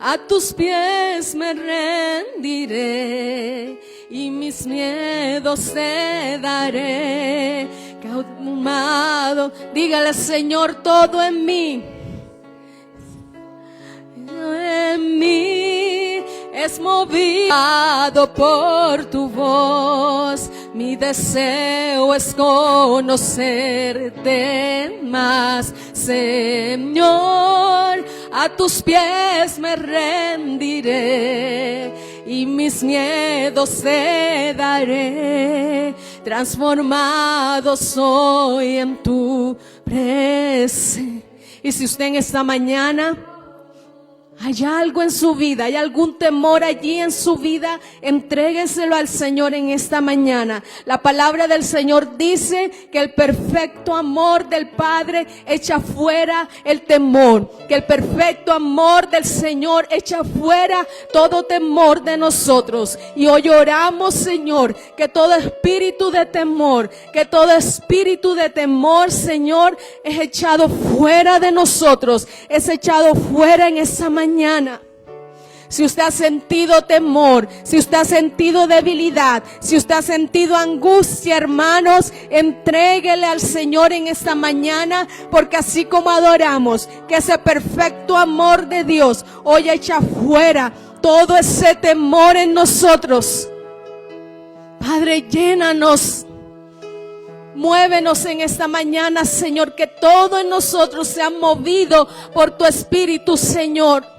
A tus pies me rendiré y mis miedos te daré. Calmado, dígale, Señor, todo en mí es movido por tu voz. Mi deseo es conocerte más, Señor. A tus pies me rendiré y mis miedos te daré. Transformado soy en tu presencia. Y si usted en esta mañana hay algo en su vida, hay algún temor allí en su vida, entrégueselo al Señor en esta mañana. La palabra del Señor dice que el perfecto amor del Padre echa fuera el temor, que el perfecto amor del Señor echa fuera todo temor de nosotros. Y hoy oramos, Señor, que todo espíritu de temor, Señor, es echado fuera de nosotros, es echado fuera en esta mañana. Si usted ha sentido temor, si usted ha sentido debilidad, si usted ha sentido angustia, hermanos, entréguele al Señor en esta mañana, porque así como adoramos, que ese perfecto amor de Dios hoy echa fuera todo ese temor en nosotros. Padre, llénanos. Muévenos en esta mañana, Señor, que todo en nosotros sea movido por tu Espíritu, Señor.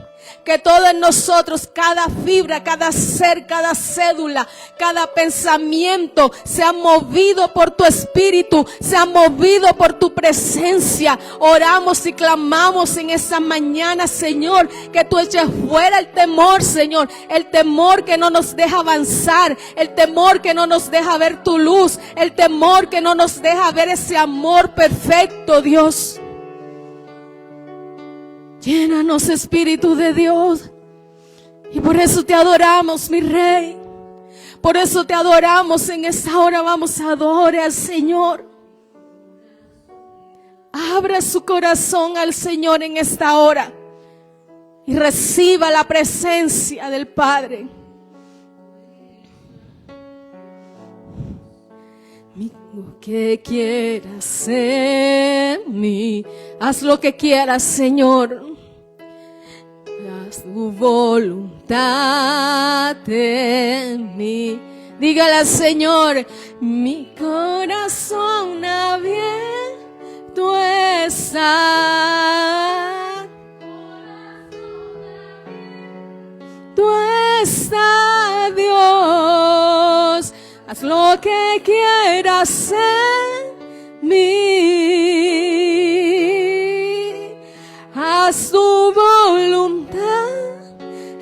Que todo en nosotros, cada fibra, cada ser, cada cédula, cada pensamiento sea movido por tu Espíritu, sea movido por tu presencia. Oramos y clamamos en esta mañana, Señor, que tú eches fuera el temor, Señor, el temor que no nos deja avanzar, el temor que no nos deja ver tu luz, el temor que no nos deja ver ese amor perfecto, Dios. Llénanos, Espíritu de Dios. Y por eso te adoramos, mi Rey. Por eso te adoramos en esta hora. Vamos a adorar al Señor. Abra su corazón al Señor en esta hora. Y reciba la presencia del Padre. Lo que quieras en mí. Haz lo que quieras, Señor. Haz tu voluntad en mí. Dígale al Señor, mi corazón abierto está. Tú estás, Dios. Haz lo que quieras en mí. Haz tu voluntad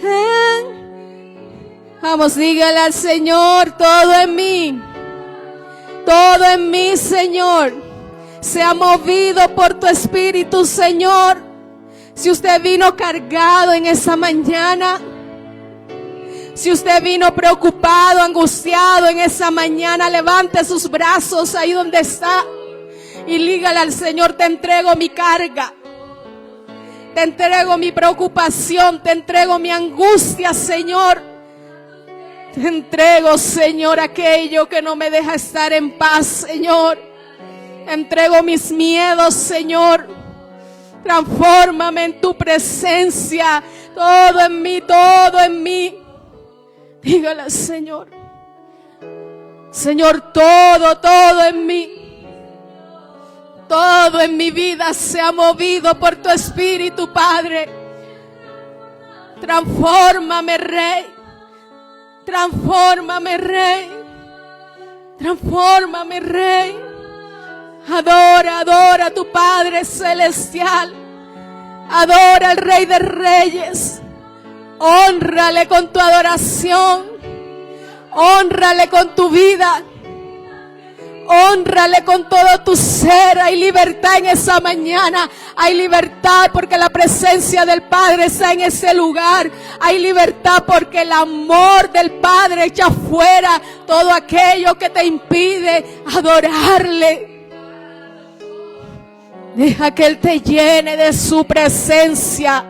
en... Vamos, dígale al Señor, todo en mí, Señor, sea movido por tu Espíritu, Señor. Si usted vino cargado en esa mañana, si usted vino preocupado, angustiado en esa mañana, levante sus brazos ahí donde está y dígale al Señor, te entrego mi carga, te entrego mi preocupación, te entrego mi angustia, Señor. Te entrego, Señor, aquello que no me deja estar en paz, Señor. Te entrego mis miedos, Señor. Transfórmame en tu presencia, todo en mí, todo en mí. Dígale al Señor, Señor, todo en mí, todo en mi vida sea movido por tu Espíritu, Padre. Transfórmame, Rey. Transfórmame, Rey. Transfórmame, Rey. Adora, adora a tu Padre Celestial. Adora al Rey de Reyes. Hónrale con tu adoración. Hónrale con tu vida. Hónrale con todo tu ser. Hay libertad en esa mañana. Hay libertad porque la presencia del Padre está en ese lugar. Hay libertad porque el amor del Padre echa fuera todo aquello que te impide adorarle. Deja que Él te llene de su presencia.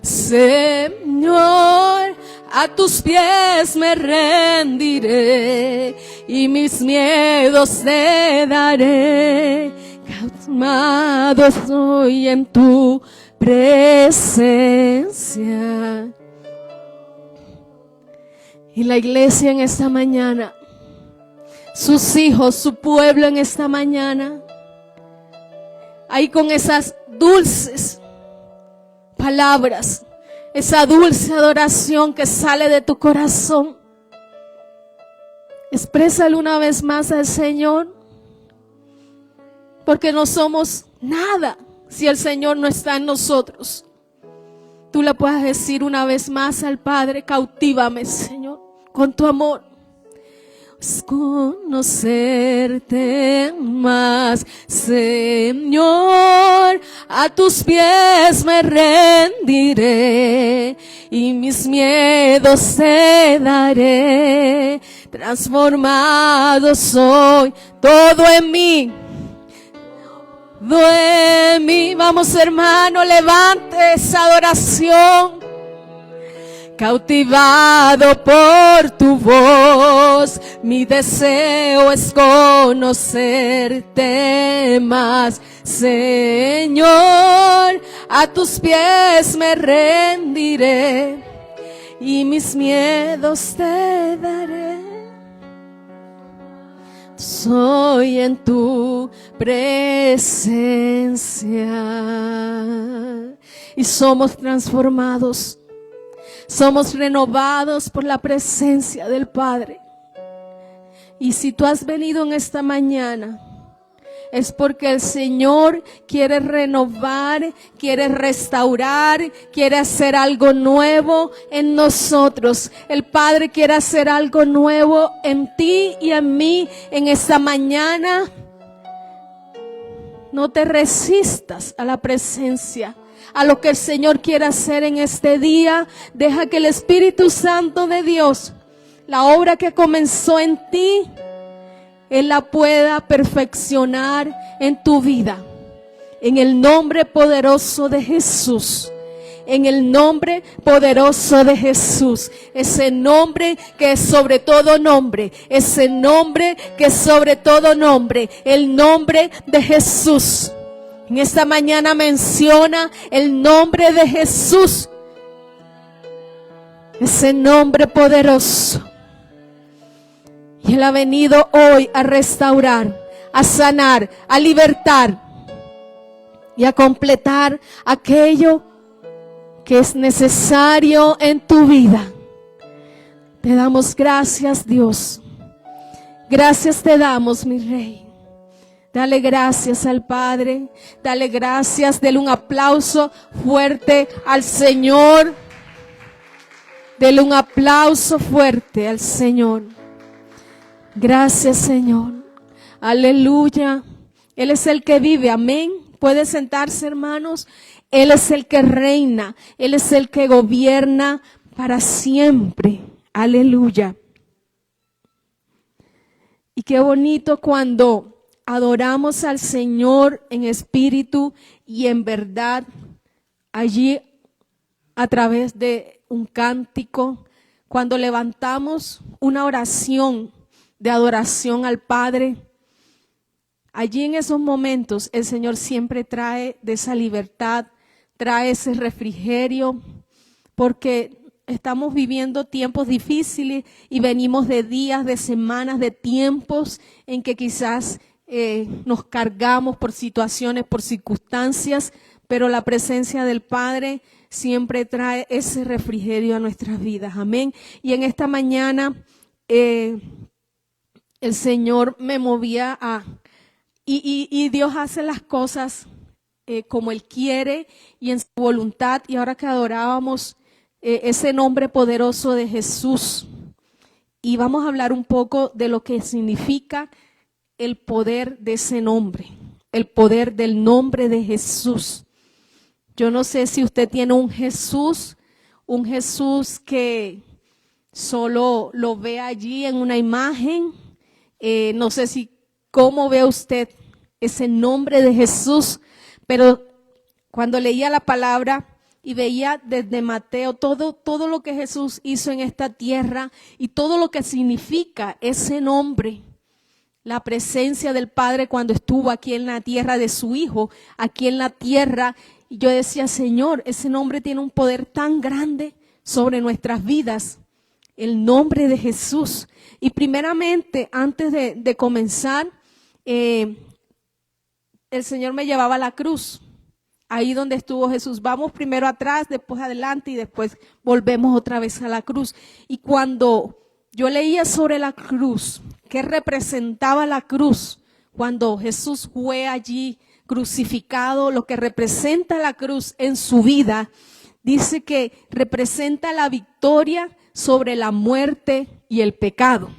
Señor, a tus pies me rendiré y mis miedos te daré. Calmado estoy en tu presencia. Y la iglesia en esta mañana, sus hijos, su pueblo en esta mañana, ahí con esas dulces palabras, esa dulce adoración que sale de tu corazón, exprésale una vez más al Señor, porque no somos nada si el Señor no está en nosotros. Tú le puedes decir una vez más al Padre: cautívame, Señor, con tu amor. Conocerte más, Señor, a tus pies me rendiré y mis miedos te daré. Transformado soy, todo en mí. Vamos, hermano, levante esa adoración. Cautivado por tu voz, mi deseo es conocerte más. Señor, a tus pies me rendiré y mis miedos te daré. Soy en tu presencia y somos transformados. Somos renovados por la presencia del Padre. Y si tú has venido en esta mañana, es porque el Señor quiere renovar, quiere restaurar, quiere hacer algo nuevo en nosotros. El Padre quiere hacer algo nuevo en ti y en mí en esta mañana. No te resistas a la presencia, a lo que el Señor quiere hacer en este día. Deja que el Espíritu Santo de Dios, la obra que comenzó en ti, Él la pueda perfeccionar en tu vida. En el nombre poderoso de Jesús. En el nombre poderoso de Jesús. Ese nombre que es sobre todo nombre. Ese nombre que es sobre todo nombre. El nombre de Jesús. En esta mañana menciona el nombre de Jesús. Ese nombre poderoso. Y Él ha venido hoy a restaurar, a sanar, a libertar y a completar aquello que es necesario en tu vida. Te damos gracias, Dios. Gracias te damos, mi Rey. Dale gracias al Padre, dale gracias, dale un aplauso fuerte al Señor. Dale un aplauso fuerte al Señor. Gracias, Señor. Aleluya. Él es el que vive, amén. Puede sentarse, hermanos. Él es el que reina, Él es el que gobierna para siempre. Aleluya. Y qué bonito cuando adoramos al Señor en espíritu y en verdad, allí a través de un cántico, cuando levantamos una oración de adoración al Padre. Allí en esos momentos el Señor siempre trae de esa libertad, trae ese refrigerio, porque estamos viviendo tiempos difíciles y venimos de días, de semanas, de tiempos en que quizás nos cargamos por situaciones, por circunstancias, pero la presencia del Padre siempre trae ese refrigerio a nuestras vidas. Amén. Y en esta mañana el Señor me movía y Dios hace las cosas como Él quiere y en su voluntad. Y ahora que adorábamos ese nombre poderoso de Jesús, y vamos a hablar un poco de lo que significa el poder de ese nombre, el poder del nombre de Jesús. Yo no sé si usted tiene un Jesús que solo lo ve allí en una imagen. No sé si cómo ve usted ese nombre de Jesús, pero cuando leía la palabra y veía desde Mateo todo lo que Jesús hizo en esta tierra y todo lo que significa ese nombre. La presencia del Padre cuando estuvo aquí en la tierra, de su Hijo aquí en la tierra. Y yo decía, Señor, ese nombre tiene un poder tan grande sobre nuestras vidas. El nombre de Jesús. Y primeramente, antes de comenzar, el Señor me llevaba a la cruz. Ahí donde estuvo Jesús. Vamos primero atrás, después adelante y después volvemos otra vez a la cruz. Y cuando yo leía sobre la cruz, ¿qué representaba la cruz? Cuando Jesús fue allí crucificado, lo que representa la cruz en su vida, dice que representa la victoria sobre la muerte y el pecado.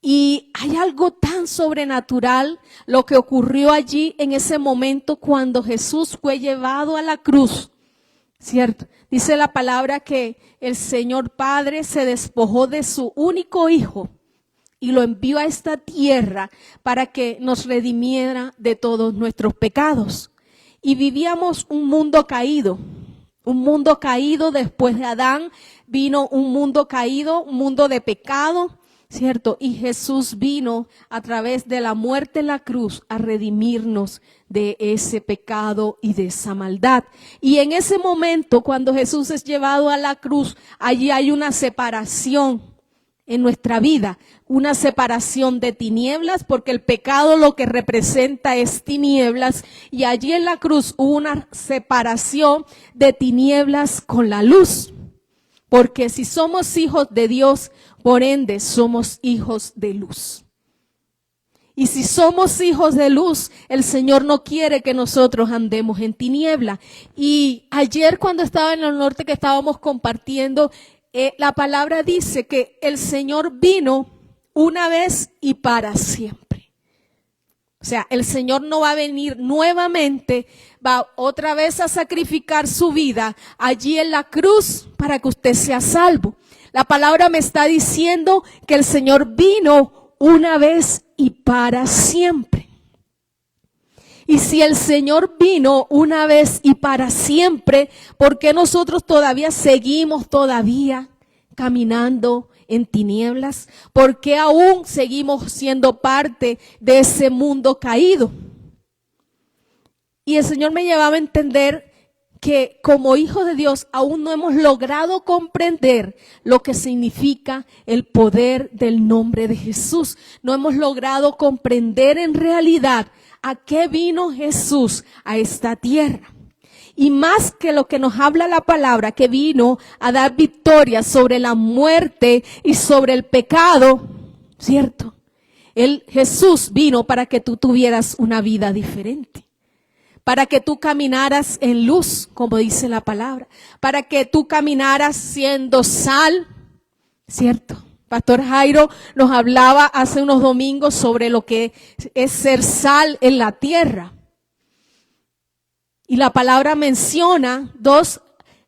Y hay algo tan sobrenatural lo que ocurrió allí en ese momento cuando Jesús fue llevado a la cruz, ¿cierto? Dice la palabra que el Señor Padre se despojó de su único Hijo y lo envió a esta tierra para que nos redimiera de todos nuestros pecados. Y vivíamos un mundo caído después de Adán, vino un mundo caído, un mundo de pecado, ¿cierto? Y Jesús vino a través de la muerte en la cruz a redimirnos de ese pecado y de esa maldad. Y en ese momento, cuando Jesús es llevado a la cruz, allí hay una separación en nuestra vida, una separación de tinieblas, porque el pecado lo que representa es tinieblas, y allí en la cruz hubo una separación de tinieblas con la luz, porque si somos hijos de Dios, por ende somos hijos de luz. Y si somos hijos de luz, el Señor no quiere que nosotros andemos en tiniebla. Y ayer cuando estaba en el norte que estábamos compartiendo, la palabra dice que el Señor vino una vez y para siempre. O sea, el Señor no va a venir nuevamente, va otra vez a sacrificar su vida allí en la cruz para que usted sea salvo. La palabra me está diciendo que el Señor vino una vez y para siempre. Y si el Señor vino una vez y para siempre, ¿por qué nosotros todavía seguimos caminando en tinieblas? ¿Por qué aún seguimos siendo parte de ese mundo caído? Y el Señor me llevaba a entender que como hijos de Dios aún no hemos logrado comprender lo que significa el poder del nombre de Jesús. No hemos logrado comprender en realidad a qué vino Jesús a esta tierra. Y más que lo que nos habla la palabra, que vino a dar victoria sobre la muerte y sobre el pecado, ¿cierto? Jesús vino para que tú tuvieras una vida diferente. Para que tú caminaras en luz, como dice la palabra. Para que tú caminaras siendo sal, ¿cierto? Pastor Jairo nos hablaba hace unos domingos sobre lo que es ser sal en la tierra. Y la palabra menciona dos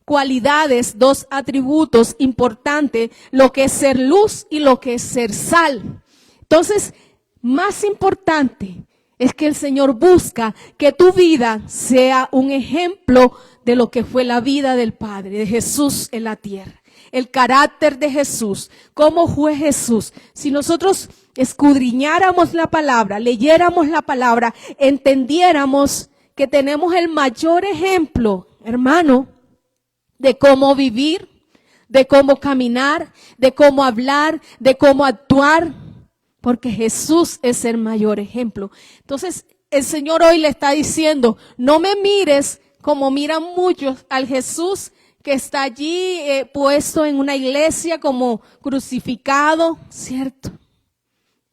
cualidades, dos atributos importantes, lo que es ser luz y lo que es ser sal. Entonces, más importante es que el Señor busca que tu vida sea un ejemplo de lo que fue la vida del Padre, de Jesús en la tierra. El carácter de Jesús, cómo fue Jesús. Si nosotros escudriñáramos la palabra, leyéramos la palabra, entendiéramos que tenemos el mayor ejemplo, hermano, de cómo vivir, de cómo caminar, de cómo hablar, de cómo actuar, porque Jesús es el mayor ejemplo. Entonces, el Señor hoy le está diciendo, no me mires como miran muchos al Jesús que está allí puesto en una iglesia como crucificado, ¿cierto?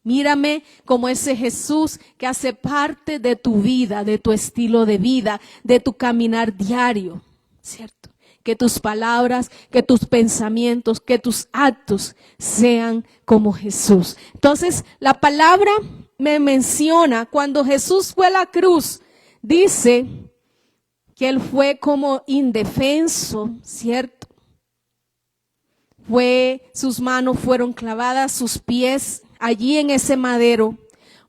Mírame como ese Jesús que hace parte de tu vida, de tu estilo de vida, de tu caminar diario, ¿cierto? Que tus palabras, que tus pensamientos, que tus actos sean como Jesús. Entonces, la palabra me menciona cuando Jesús fue a la cruz, dice que él fue como indefenso, ¿cierto? Sus manos fueron clavadas, sus pies allí en ese madero,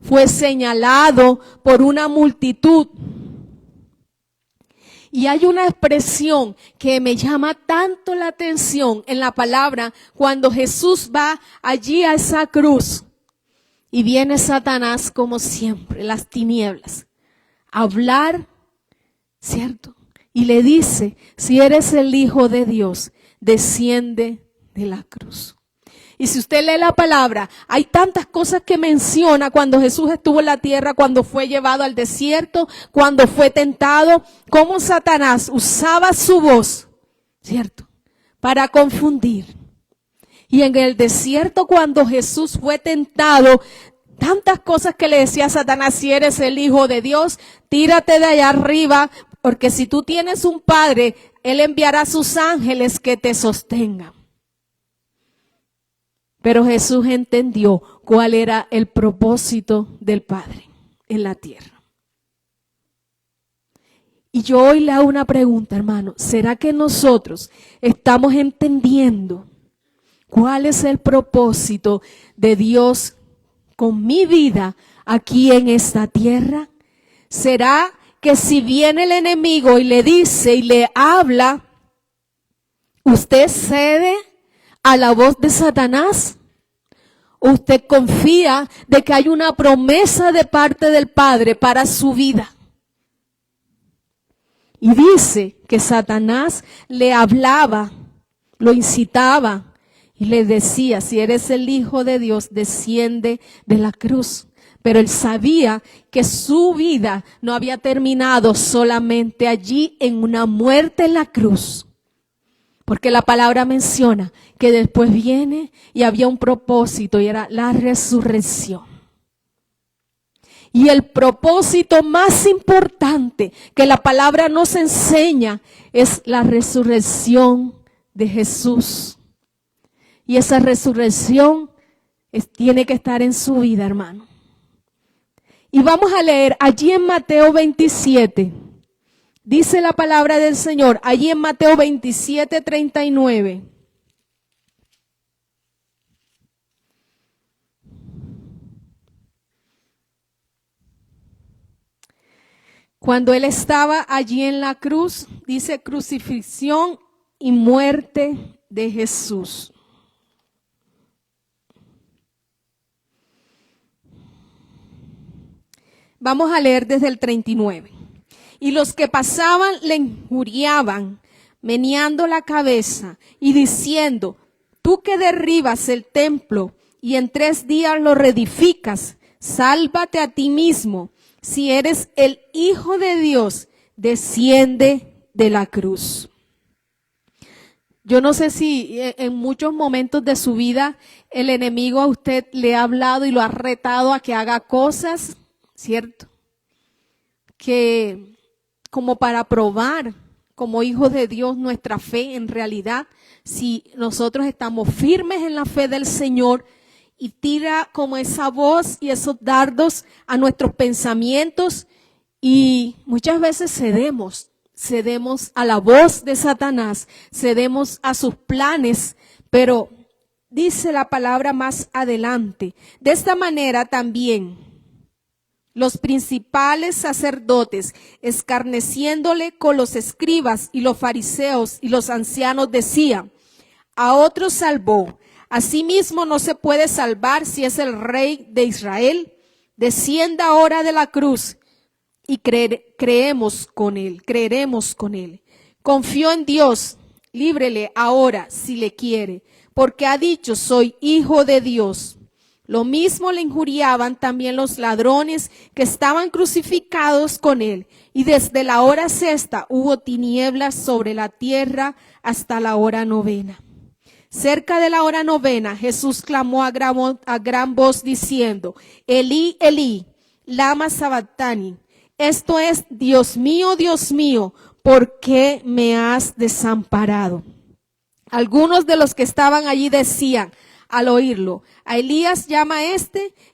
fue señalado por una multitud. Y hay una expresión que me llama tanto la atención en la palabra cuando Jesús va allí a esa cruz y viene Satanás como siempre, las tinieblas, a hablar, ¿cierto? Y le dice, si eres el Hijo de Dios, desciende de la cruz. Y si usted lee la palabra, hay tantas cosas que menciona cuando Jesús estuvo en la tierra, cuando fue llevado al desierto, cuando fue tentado, cómo Satanás usaba su voz, ¿cierto?, para confundir. Y en el desierto, cuando Jesús fue tentado, tantas cosas que le decía a Satanás, si eres el Hijo de Dios, tírate de allá arriba, porque si tú tienes un Padre, Él enviará a sus ángeles que te sostengan. Pero Jesús entendió cuál era el propósito del Padre en la tierra. Y yo hoy le hago una pregunta, hermano. ¿Será que nosotros estamos entendiendo cuál es el propósito de Dios con mi vida aquí en esta tierra? ¿Será que si viene el enemigo y le dice y le habla, usted cede a la voz de Satanás? ¿Usted confía de que hay una promesa de parte del Padre para su vida? Y dice que Satanás le hablaba, lo incitaba y le decía, si eres el Hijo de Dios, desciende de la cruz. Pero él sabía que su vida no había terminado solamente allí en una muerte en la cruz. Porque la palabra menciona que después viene y había un propósito y era la resurrección. Y el propósito más importante que la palabra nos enseña es la resurrección de Jesús. Y esa resurrección tiene que estar en su vida, hermano. Y vamos a leer allí en Mateo 27. Dice la palabra del Señor, allí en Mateo 27, 39. Cuando Él estaba allí en la cruz, dice crucifixión y muerte de Jesús. Vamos a leer desde el 39. Y los que pasaban le injuriaban, meneando la cabeza y diciendo, tú que derribas el templo y en 3 días lo reedificas, sálvate a ti mismo. Si eres el Hijo de Dios, desciende de la cruz. Yo no sé si en muchos momentos de su vida el enemigo a usted le ha hablado y lo ha retado a que haga cosas, ¿cierto?, que como para probar como hijos de Dios nuestra fe en realidad, si nosotros estamos firmes en la fe del Señor, y tira como esa voz y esos dardos a nuestros pensamientos y muchas veces cedemos a la voz de Satanás, cedemos a sus planes, pero dice la palabra más adelante, de esta manera también los principales sacerdotes, escarneciéndole con los escribas y los fariseos y los ancianos, decían, a otros salvó, asimismo no se puede salvar si es el Rey de Israel. Descienda ahora de la cruz y creeremos con él. Confió en Dios, líbrele ahora si le quiere, porque ha dicho, soy hijo de Dios. Lo mismo le injuriaban también los ladrones que estaban crucificados con él. Y desde la hora sexta hubo tinieblas sobre la tierra hasta la hora novena. Cerca de la hora novena, Jesús clamó a gran voz diciendo, Elí, Elí, lama sabactani. Esto es, Dios mío, ¿por qué me has desamparado? Algunos de los que estaban allí decían, al oírlo, a Elías llama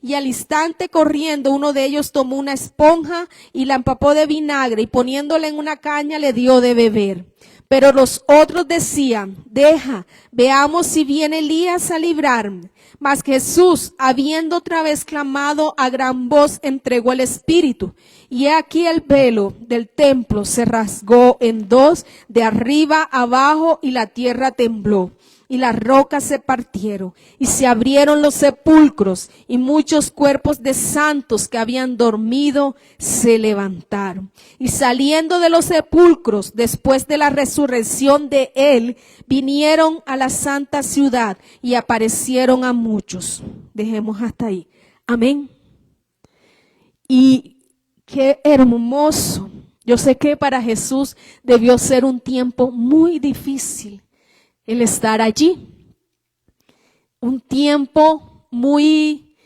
y al instante corriendo uno de ellos tomó una esponja y la empapó de vinagre y poniéndola en una caña le dio de beber. Pero los otros decían, deja, veamos si viene Elías a librarme. Mas Jesús, habiendo otra vez clamado a gran voz, entregó el espíritu. Y he aquí el velo del templo se rasgó en dos, de arriba abajo, y la tierra tembló. Y las rocas se partieron, y se abrieron los sepulcros, y muchos cuerpos de santos que habían dormido se levantaron. Y saliendo de los sepulcros, después de la resurrección de él, vinieron a la santa ciudad y aparecieron a muchos. Dejemos hasta ahí. Amén. Y qué hermoso. Yo sé que para Jesús debió ser un tiempo muy difícil el estar allí. Un tiempo muy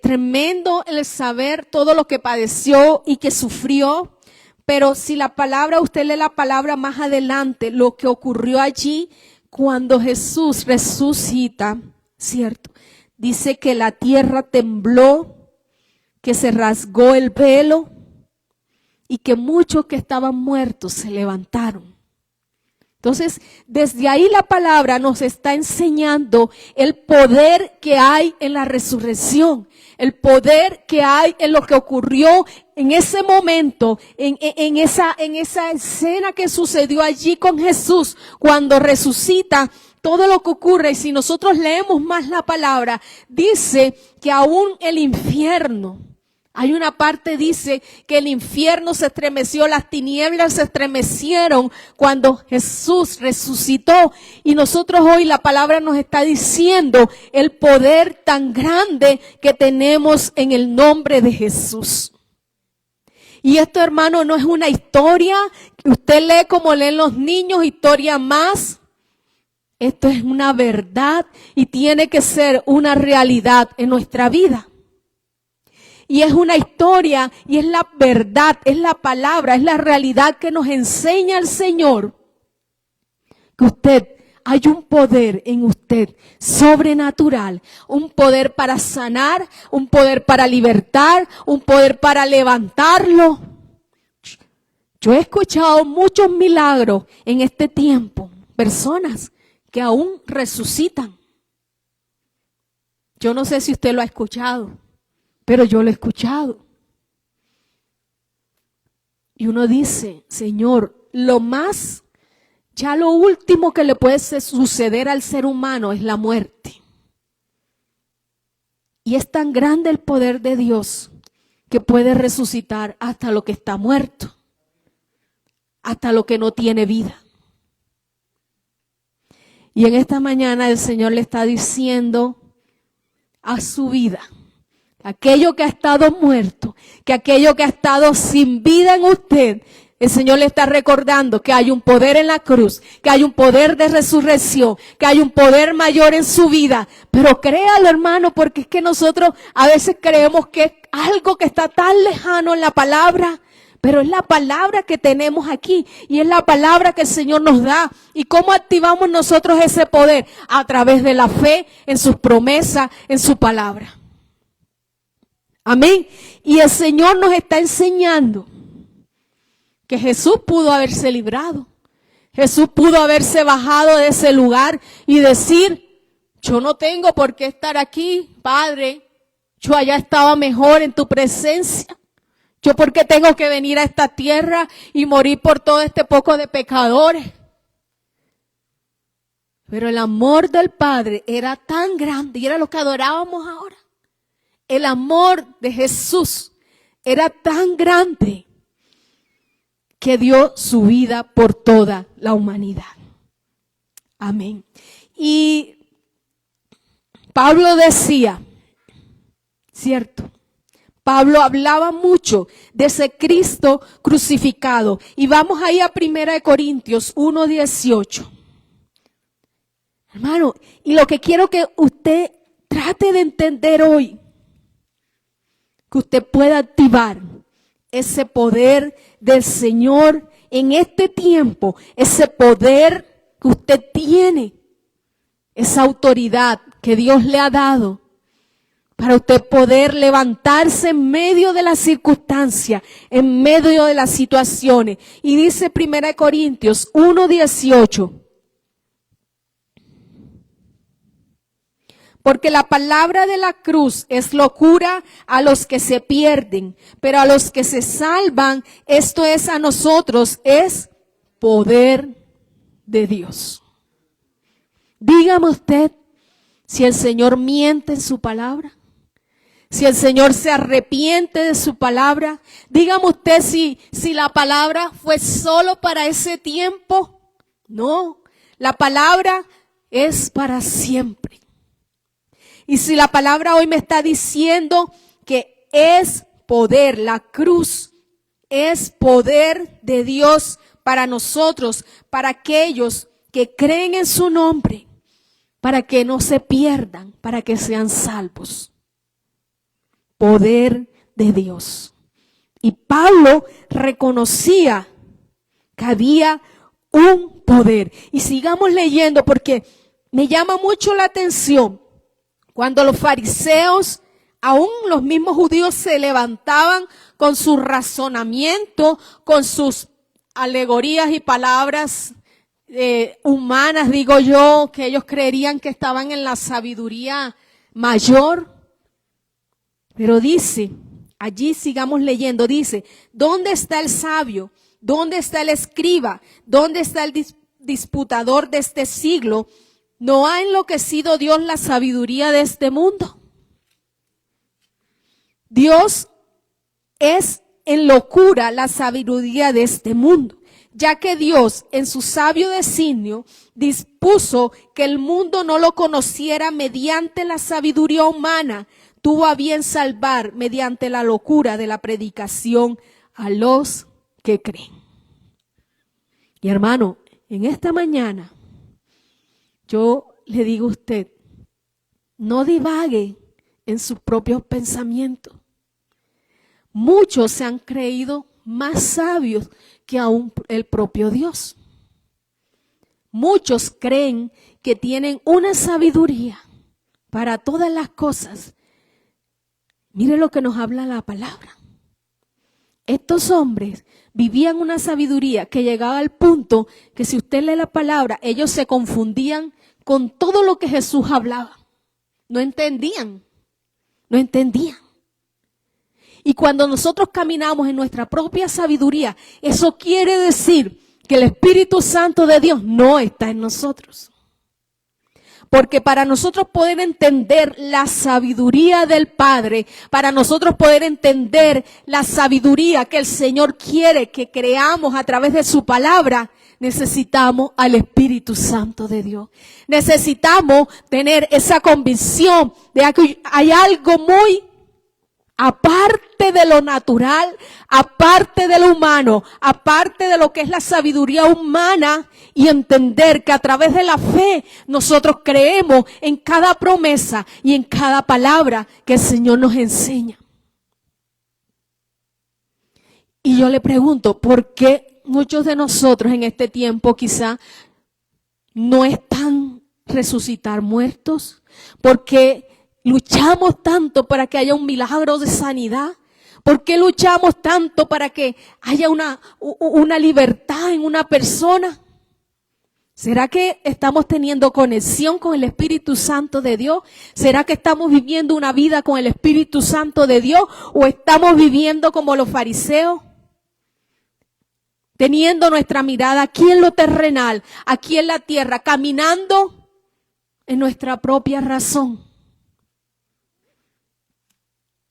tremendo el saber todo lo que padeció y que sufrió. Pero si la palabra, usted lee la palabra más adelante, lo que ocurrió allí cuando Jesús resucita, ¿cierto? Dice que la tierra tembló, que se rasgó el velo y que muchos que estaban muertos se levantaron. Entonces, desde ahí la palabra nos está enseñando el poder que hay en la resurrección, el poder que hay en lo que ocurrió en ese momento, en esa escena que sucedió allí con Jesús cuando resucita. Todo lo que ocurre, y si nosotros leemos más la palabra, dice que aún el infierno, hay una parte, dice que el infierno se estremeció, las tinieblas se estremecieron cuando Jesús resucitó. Y nosotros hoy la palabra nos está diciendo el poder tan grande que tenemos en el nombre de Jesús. Y esto, hermano, no es una historia que usted lee como leen los niños, historia más. Esto es una verdad y tiene que ser una realidad en nuestra vida. Y es una historia y es la verdad, es la palabra, es la realidad que nos enseña el Señor. Que hay un poder en usted sobrenatural, un poder para sanar, un poder para libertar, un poder para levantarlo. Yo he escuchado muchos milagros en este tiempo, personas que aún resucitan. Yo no sé si usted lo ha escuchado, pero yo lo he escuchado. Y uno dice, Señor, ya lo último que le puede suceder al ser humano es la muerte. Y es tan grande el poder de Dios que puede resucitar hasta lo que está muerto, hasta lo que no tiene vida. Y en esta mañana el Señor le está diciendo a su vida, aquello que ha estado muerto, que aquello que ha estado sin vida en usted, el Señor le está recordando que hay un poder en la cruz, que hay un poder de resurrección, que hay un poder mayor en su vida. Pero créalo, hermano, porque es que nosotros a veces creemos que es algo que está tan lejano en la palabra, pero es la palabra que tenemos aquí y es la palabra que el Señor nos da. ¿Y cómo activamos nosotros ese poder? A través de la fe en sus promesas, en su palabra. Amén. Y el Señor nos está enseñando que Jesús pudo haberse librado. Jesús pudo haberse bajado de ese lugar y decir, yo no tengo por qué estar aquí, Padre. Yo allá estaba mejor en tu presencia. Yo por qué tengo que venir a esta tierra y morir por todo este poco de pecadores. Pero el amor del Padre era tan grande y era lo que adorábamos ahora. El amor de Jesús era tan grande que dio su vida por toda la humanidad. Amén. Y Pablo decía, ¿cierto? Pablo hablaba mucho de ese Cristo crucificado. Y vamos ahí a 1 Corintios 1:18. Hermano, y lo que quiero que usted trate de entender hoy, que usted pueda activar ese poder del Señor en este tiempo, ese poder que usted tiene, esa autoridad que Dios le ha dado para usted poder levantarse en medio de las circunstancias, en medio de las situaciones. Y dice 1 Corintios 1:18. Porque la palabra de la cruz es locura a los que se pierden, pero a los que se salvan, esto es a nosotros, es poder de Dios. Dígame usted si el Señor miente en su palabra, si el Señor se arrepiente de su palabra. Dígame usted si la palabra fue solo para ese tiempo. No, la palabra es para siempre. Y si la palabra hoy me está diciendo que es poder, la cruz es poder de Dios para nosotros, para aquellos que creen en su nombre, para que no se pierdan, para que sean salvos. Poder de Dios. Y Pablo reconocía que había un poder. Y sigamos leyendo porque me llama mucho la atención. Cuando los fariseos, aún los mismos judíos, se levantaban con su razonamiento, con sus alegorías y palabras humanas, digo yo, que ellos creerían que estaban en la sabiduría mayor. Pero dice, allí sigamos leyendo, dice, ¿dónde está el sabio? ¿Dónde está el escriba? ¿Dónde está el disputador de este siglo? ¿No ha enloquecido Dios la sabiduría de este mundo? Dios es en locura la sabiduría de este mundo, ya que Dios en su sabio designio dispuso que el mundo no lo conociera mediante la sabiduría humana, tuvo a bien salvar mediante la locura de la predicación a los que creen. Y hermano, en esta mañana, yo le digo a usted, no divague en sus propios pensamientos. Muchos se han creído más sabios que aún el propio Dios. Muchos creen que tienen una sabiduría para todas las cosas. Mire lo que nos habla la palabra. Estos hombres vivían una sabiduría que llegaba al punto que si usted lee la palabra, ellos se confundían con todo lo que Jesús hablaba. No entendían. Y cuando nosotros caminamos en nuestra propia sabiduría, eso quiere decir que el Espíritu Santo de Dios no está en nosotros. Porque para nosotros poder entender la sabiduría del Padre, para nosotros poder entender la sabiduría que el Señor quiere que creamos a través de su palabra, necesitamos al Espíritu Santo de Dios. Necesitamos tener esa convicción de que hay algo muy aparte de lo natural, aparte de lo humano, aparte de lo que es la sabiduría humana, y entender que a través de la fe nosotros creemos en cada promesa y en cada palabra que el Señor nos enseña. Y yo le pregunto, ¿por qué muchos de nosotros en este tiempo quizá no están resucitar muertos? ¿Por qué luchamos tanto para que haya un milagro de sanidad? ¿Por qué luchamos tanto para que haya una libertad en una persona? ¿Será que estamos teniendo conexión con el Espíritu Santo de Dios? ¿Será que estamos viviendo una vida con el Espíritu Santo de Dios? ¿O estamos viviendo como los fariseos? Teniendo nuestra mirada aquí en lo terrenal, aquí en la tierra, caminando en nuestra propia razón.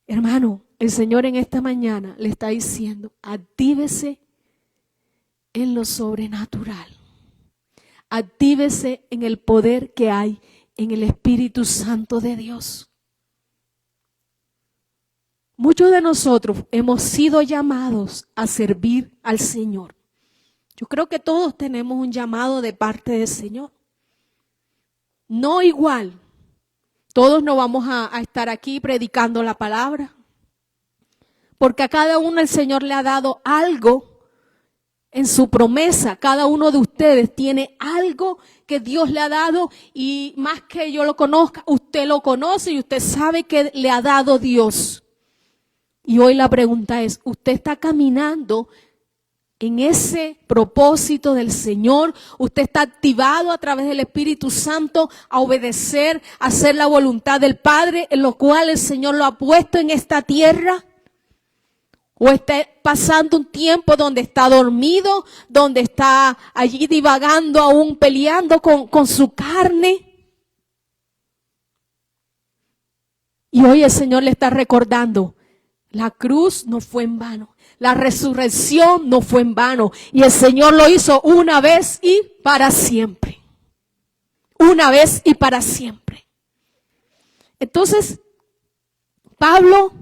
Hermano, el Señor en esta mañana le está diciendo, actívese en lo sobrenatural. Actívese en el poder que hay en el Espíritu Santo de Dios. Muchos de nosotros hemos sido llamados a servir al Señor. Yo creo que todos tenemos un llamado de parte del Señor. No igual. Todos no vamos a estar aquí predicando la palabra. Porque a cada uno el Señor le ha dado algo en su promesa. Cada uno de ustedes tiene algo que Dios le ha dado y más que yo lo conozca, usted lo conoce y usted sabe que le ha dado Dios. Y hoy la pregunta es, ¿usted está caminando en ese propósito del Señor? ¿Usted está activado a través del Espíritu Santo a obedecer, a hacer la voluntad del Padre, en lo cual el Señor lo ha puesto en esta tierra? ¿O está pasando un tiempo donde está dormido, donde está allí divagando, aún peleando con su carne? Y hoy el Señor le está recordando, la cruz no fue en vano, la resurrección no fue en vano. Y el Señor lo hizo una vez y para siempre. Una vez y para siempre. Entonces, Pablo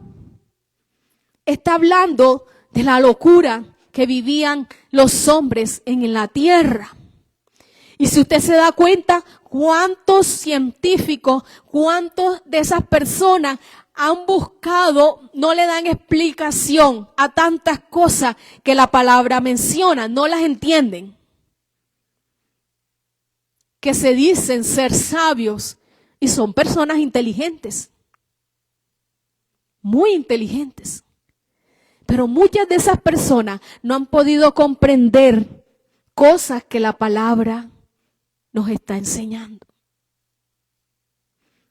está hablando de la locura que vivían los hombres en la tierra. Y si usted se da cuenta, cuántos científicos, cuántos de esas personas han buscado, no le dan explicación a tantas cosas que la palabra menciona, no las entienden. Que se dicen ser sabios y son personas inteligentes, muy inteligentes. Pero muchas de esas personas no han podido comprender cosas que la palabra nos está enseñando.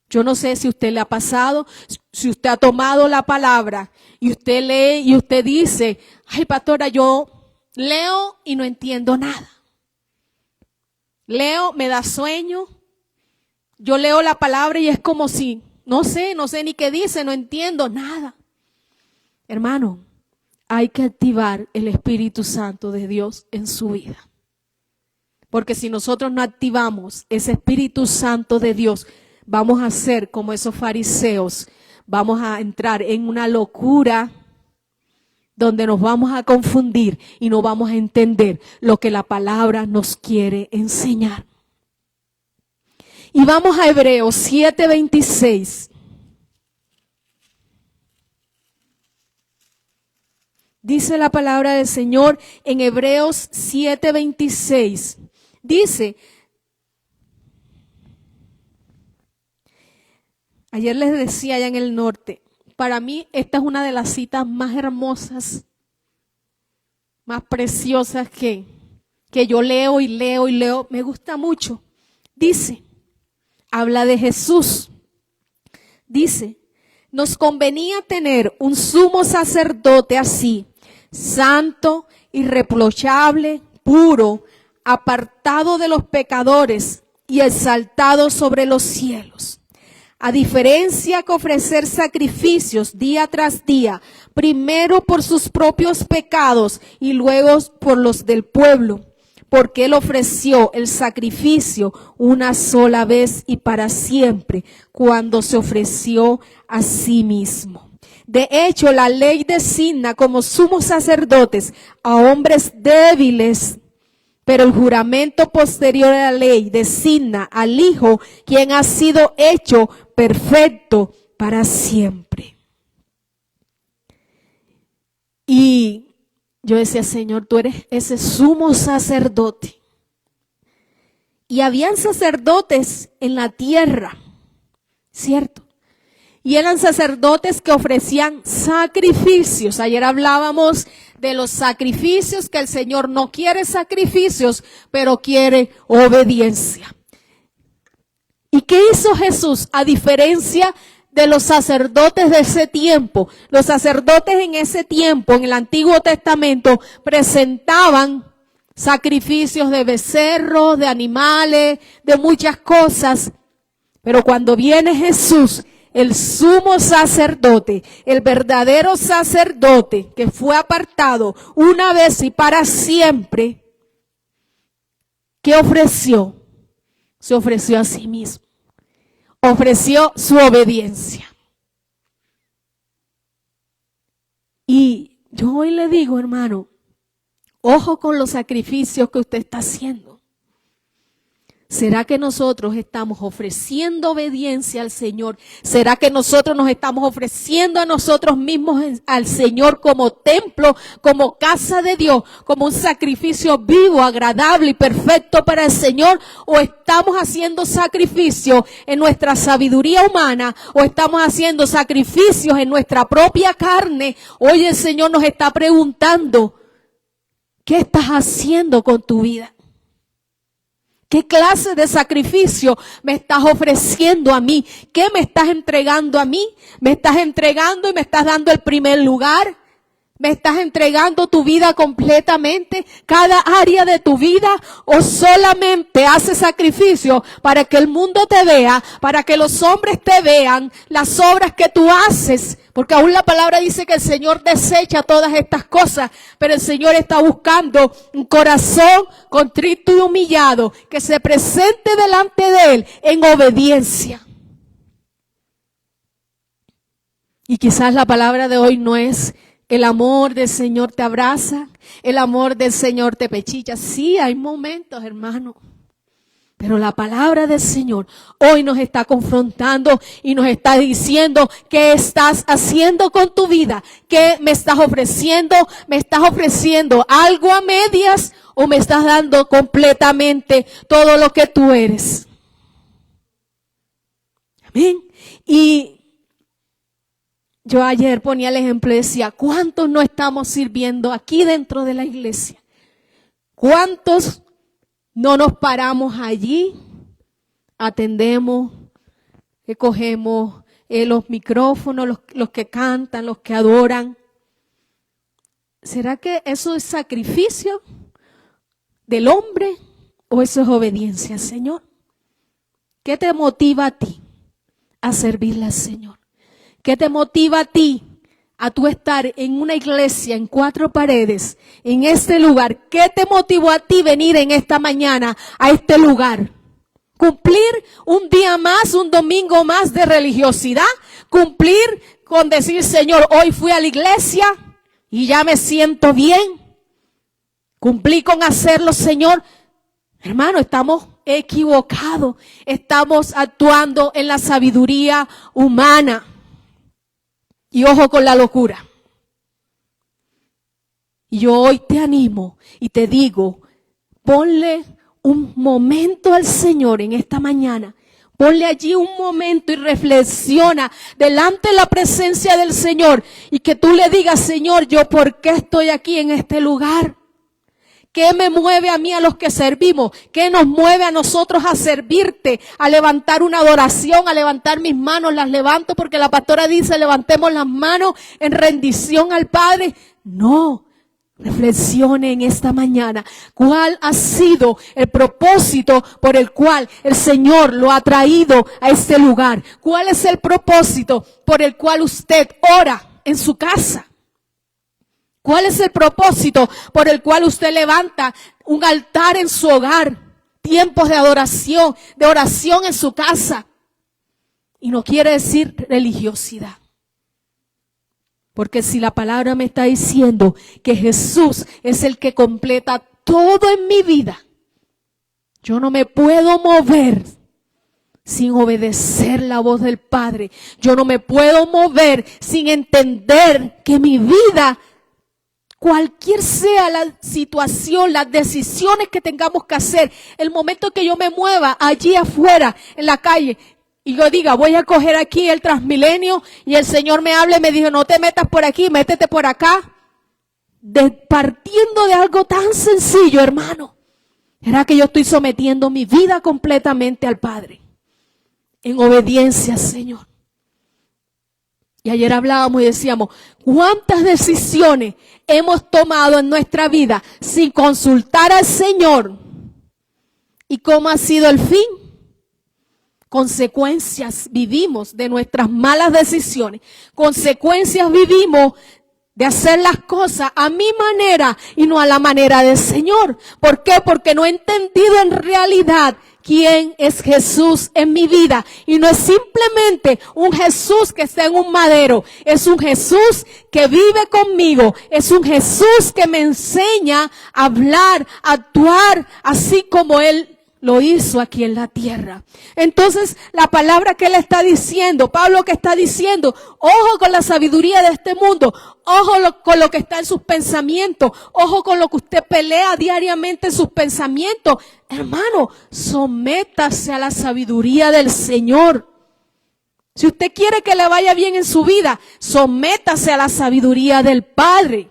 Yo no sé si a usted le ha pasado, si usted ha tomado la palabra y usted lee y usted dice, ay pastora, yo leo y no entiendo nada. Leo, me da sueño. Yo leo la palabra y es como si, no sé ni qué dice, no entiendo nada. Hermano, hay que activar el Espíritu Santo de Dios en su vida. Porque si nosotros no activamos ese Espíritu Santo de Dios, vamos a ser como esos fariseos. Vamos a entrar en una locura donde nos vamos a confundir y no vamos a entender lo que la palabra nos quiere enseñar. Y vamos a Hebreos 7:26. Dice la palabra del Señor en Hebreos 7:26. Dice, ayer les decía allá en el norte, para mí esta es una de las citas más hermosas, más preciosas que yo leo y leo y leo. Me gusta mucho. Dice, habla de Jesús. Dice, nos convenía tener un sumo sacerdote así, santo, irreprochable, puro, apartado de los pecadores y exaltado sobre los cielos. A diferencia que ofrecer sacrificios día tras día, primero por sus propios pecados y luego por los del pueblo, porque Él ofreció el sacrificio una sola vez y para siempre, cuando se ofreció a sí mismo. De hecho, la ley designa como sumos sacerdotes a hombres débiles, pero el juramento posterior a la ley designa al Hijo, quien ha sido hecho perfecto para siempre. Y yo decía, Señor, tú eres ese sumo sacerdote. Y habían sacerdotes en la tierra, ¿cierto? Y eran sacerdotes que ofrecían sacrificios. Ayer hablábamos de los sacrificios, que el Señor no quiere sacrificios, pero quiere obediencia. ¿Y qué hizo Jesús? A diferencia de los sacerdotes de ese tiempo, los sacerdotes en ese tiempo, en el Antiguo Testamento, presentaban sacrificios de becerros, de animales, de muchas cosas. Pero cuando viene Jesús, el sumo sacerdote, el verdadero sacerdote que fue apartado una vez y para siempre, ¿qué ofreció? Se ofreció a sí mismo. Ofreció su obediencia. Y yo hoy le digo, hermano, ojo con los sacrificios que usted está haciendo. ¿Será que nosotros estamos ofreciendo obediencia al Señor? ¿Será que nosotros nos estamos ofreciendo a nosotros mismos al Señor como templo, como casa de Dios, como un sacrificio vivo, agradable y perfecto para el Señor? ¿O estamos haciendo sacrificio en nuestra sabiduría humana? ¿O estamos haciendo sacrificios en nuestra propia carne? Hoy el Señor nos está preguntando, ¿qué estás haciendo con tu vida? ¿Qué clase de sacrificio me estás ofreciendo a mí? ¿Qué me estás entregando a mí? ¿Me estás entregando y me estás dando el primer lugar? ¿Me estás entregando tu vida completamente? ¿Cada área de tu vida? ¿O solamente haces sacrificio para que el mundo te vea? Para que los hombres te vean las obras que tú haces. Porque aún la palabra dice que el Señor desecha todas estas cosas. Pero el Señor está buscando un corazón contrito y humillado que se presente delante de Él en obediencia. Y quizás la palabra de hoy no es: el amor del Señor te abraza, el amor del Señor te pechicha. Sí, hay momentos, hermano. Pero la palabra del Señor hoy nos está confrontando y nos está diciendo: ¿qué estás haciendo con tu vida? ¿Qué me estás ofreciendo? ¿Me estás ofreciendo algo a medias o me estás dando completamente todo lo que tú eres? Amén. Y yo ayer ponía el ejemplo y decía, ¿cuántos no estamos sirviendo aquí dentro de la iglesia? ¿Cuántos no nos paramos allí, atendemos, cogemos los micrófonos, los que cantan, los que adoran? ¿Será que eso es sacrificio del hombre o eso es obediencia al Señor? ¿Qué te motiva a ti a servirle al Señor? ¿Qué te motiva a ti a tú estar en una iglesia en 4 paredes, en este lugar? ¿Qué te motivó a ti venir en esta mañana a este lugar? ¿Cumplir un día más, un domingo más de religiosidad? ¿Cumplir con decir, Señor, hoy fui a la iglesia y ya me siento bien? ¿Cumplí con hacerlo, Señor? Hermano, estamos equivocados. Estamos actuando en la sabiduría humana. Y ojo con la locura. Y yo hoy te animo y te digo, ponle un momento al Señor en esta mañana. Ponle allí un momento y reflexiona delante de la presencia del Señor. Y que tú le digas, Señor, ¿yo por qué estoy aquí en este lugar? ¿Qué me mueve a mí, a los que servimos? ¿Qué nos mueve a nosotros a servirte? A levantar una adoración, a levantar mis manos, las levanto porque la pastora dice, levantemos las manos en rendición al Padre. No, reflexione en esta mañana. ¿Cuál ha sido el propósito por el cual el Señor lo ha traído a este lugar? ¿Cuál es el propósito por el cual usted ora en su casa? ¿Cuál es el propósito por el cual usted levanta un altar en su hogar? Tiempos de oración en su casa. Y no quiere decir religiosidad. Porque si la palabra me está diciendo que Jesús es el que completa todo en mi vida, yo no me puedo mover sin obedecer la voz del Padre. Yo no me puedo mover sin entender que mi vida, cualquier sea la situación, las decisiones que tengamos que hacer, el momento que yo me mueva allí afuera, en la calle, y yo diga, voy a coger aquí el Transmilenio, y el Señor me hable y me dijo, no te metas por aquí, métete por acá. Partiendo de algo tan sencillo, hermano, ¿será que yo estoy sometiendo mi vida completamente al Padre? En obediencia, Señor. Y ayer hablábamos y decíamos, ¿cuántas decisiones hemos tomado en nuestra vida sin consultar al Señor? ¿Y cómo ha sido el fin? Consecuencias vivimos de nuestras malas decisiones. Consecuencias vivimos de hacer las cosas a mi manera y no a la manera del Señor. ¿Por qué? Porque no he entendido en realidad quién es Jesús en mi vida. Y no es simplemente un Jesús que está en un madero. Es un Jesús que vive conmigo. Es un Jesús que me enseña a hablar, a actuar, así como Él lo hizo aquí en la tierra. Entonces, la palabra que él está diciendo, Pablo que está diciendo, ojo con la sabiduría de este mundo, ojo con lo que está en sus pensamientos, ojo con lo que usted pelea diariamente en sus pensamientos. Hermano, sométase a la sabiduría del Señor. Si usted quiere que le vaya bien en su vida, sométase a la sabiduría del Padre.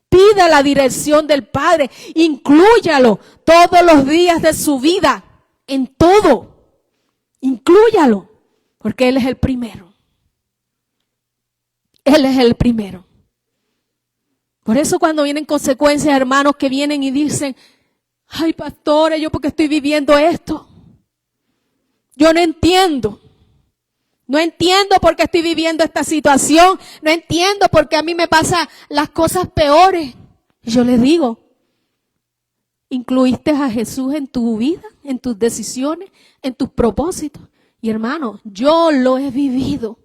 Pida la dirección del Padre, inclúyalo todos los días de su vida, en todo. Inclúyalo, porque Él es el primero. Él es el primero. Por eso cuando vienen consecuencias, hermanos, que vienen y dicen, ay, pastora, yo porque estoy viviendo esto. Yo no entiendo. No entiendo por qué estoy viviendo esta situación. No entiendo por qué a mí me pasan las cosas peores. Y yo les digo, ¿incluiste a Jesús en tu vida, en tus decisiones, en tus propósitos? Y hermano, yo lo he vivido.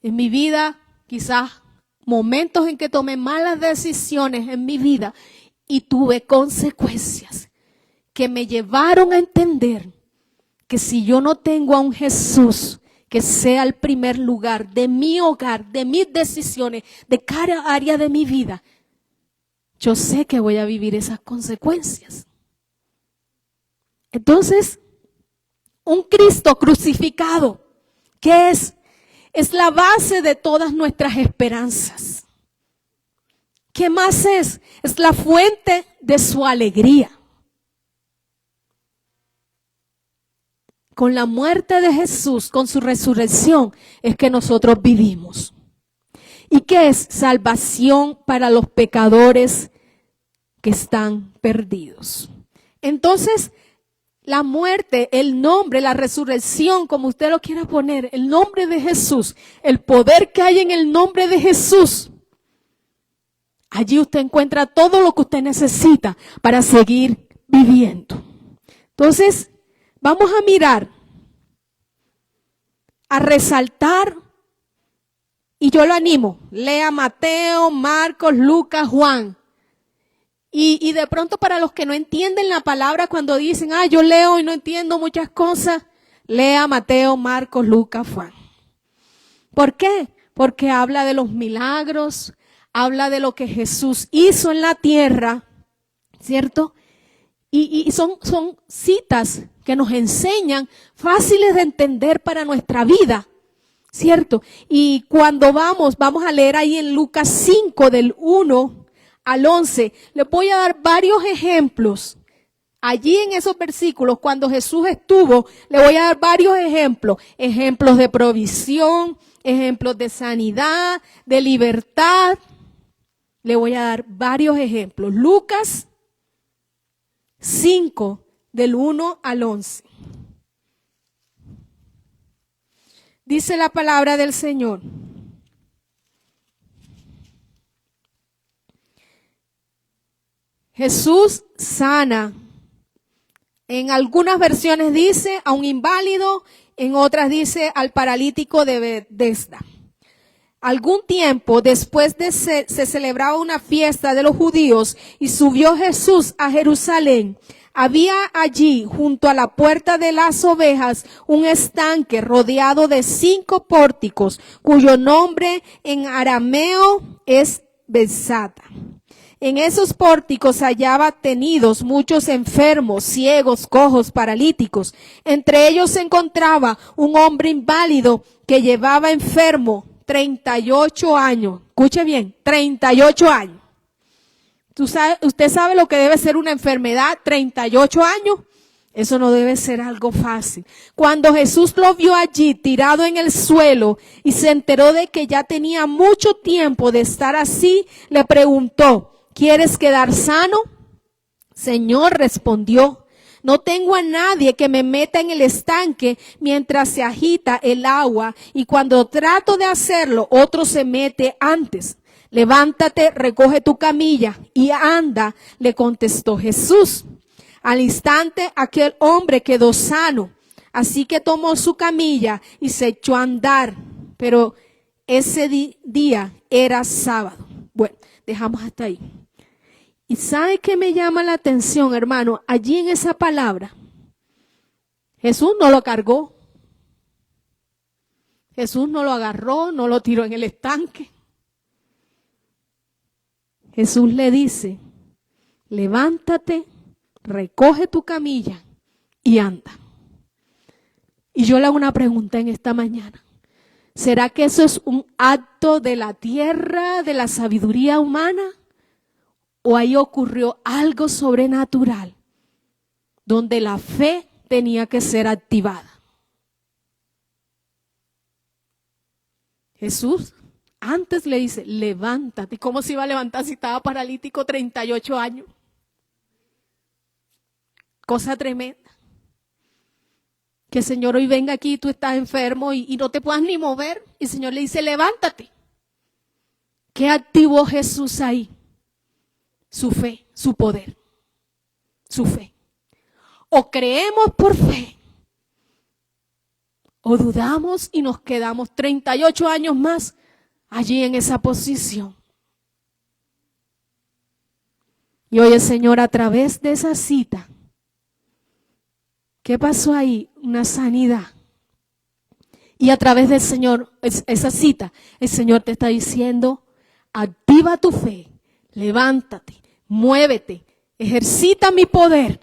En mi vida, quizás momentos en que tomé malas decisiones en mi vida y tuve consecuencias que me llevaron a entender que si yo no tengo a un Jesús que sea el primer lugar de mi hogar, de mis decisiones, de cada área de mi vida, yo sé que voy a vivir esas consecuencias. Entonces, un Cristo crucificado, ¿qué es? Es la base de todas nuestras esperanzas. ¿Qué más es? Es la fuente de su alegría. Con la muerte de Jesús, con su resurrección, es que nosotros vivimos. ¿Y qué es? Salvación para los pecadores que están perdidos. Entonces, la muerte, el nombre, la resurrección, como usted lo quiera poner, el nombre de Jesús, el poder que hay en el nombre de Jesús, allí usted encuentra todo lo que usted necesita para seguir viviendo. Entonces, vamos a mirar, a resaltar, y yo lo animo, lea Mateo, Marcos, Lucas, Juan. Y de pronto para los que no entienden la palabra cuando dicen, yo leo y no entiendo muchas cosas, lea Mateo, Marcos, Lucas, Juan. ¿Por qué? Porque habla de los milagros, habla de lo que Jesús hizo en la tierra, ¿cierto? Y son citas que nos enseñan fáciles de entender para nuestra vida, ¿cierto? Y cuando vamos a leer ahí en Lucas 5 del 1 al 11, les voy a dar varios ejemplos. Allí en esos versículos, cuando Jesús estuvo, le voy a dar varios ejemplos. Ejemplos de provisión, ejemplos de sanidad, de libertad. Le voy a dar varios ejemplos. Lucas 5, del 1 al 11. Dice la palabra del Señor. Jesús sana. En algunas versiones dice a un inválido, en otras dice al paralítico de Betesda. Algún tiempo después se celebraba una fiesta de los judíos y subió Jesús a Jerusalén. Había allí, junto a la puerta de las ovejas, un estanque rodeado de 5 pórticos, cuyo nombre en arameo es Bethsata. En esos pórticos hallaba tenidos muchos enfermos, ciegos, cojos, paralíticos. Entre ellos se encontraba un hombre inválido que llevaba enfermo 38 años. Escuche bien, 38 años. ¿Usted sabe lo que debe ser una enfermedad? 38 años. Eso no debe ser algo fácil. Cuando Jesús lo vio allí tirado en el suelo y se enteró de que ya tenía mucho tiempo de estar así, le preguntó, ¿quieres quedar sano? Señor, respondió, no tengo a nadie que me meta en el estanque mientras se agita el agua y cuando trato de hacerlo, otro se mete antes. Levántate, recoge tu camilla y anda, le contestó Jesús. Al instante aquel hombre quedó sano, así que tomó su camilla y se echó a andar, pero ese día era sábado. Bueno, dejamos hasta ahí. Y ¿sabe qué me llama la atención, hermano? Allí en esa palabra, Jesús no lo cargó. Jesús no lo agarró, no lo tiró en el estanque. Jesús le dice, levántate, recoge tu camilla y anda. Y yo le hago una pregunta en esta mañana. ¿Será que eso es un acto de la tierra, de la sabiduría humana? ¿O ahí ocurrió algo sobrenatural donde la fe tenía que ser activada? Jesús antes le dice, levántate. ¿Y cómo se iba a levantar si estaba paralítico 38 años? Cosa tremenda. Que el Señor hoy venga aquí y tú estás enfermo y no te puedas ni mover. Y el Señor le dice, levántate. ¿Qué activó Jesús ahí? Su fe, su poder, su fe. O creemos por fe, o dudamos y nos quedamos 38 años más allí en esa posición. Y hoy el Señor, a través de esa cita, ¿qué pasó ahí? Una sanidad. Y a través del Señor, esa cita, el Señor te está diciendo, activa tu fe, levántate, muévete, ejercita mi poder.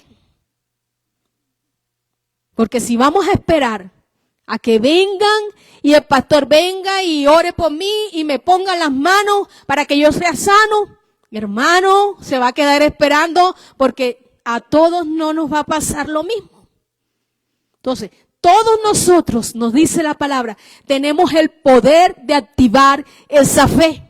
Porque si vamos a esperar a que vengan y el pastor venga y ore por mí y me ponga las manos para que yo sea sano, hermano, se va a quedar esperando porque a todos no nos va a pasar lo mismo. Entonces, todos nosotros, nos dice la palabra, tenemos el poder de activar esa fe.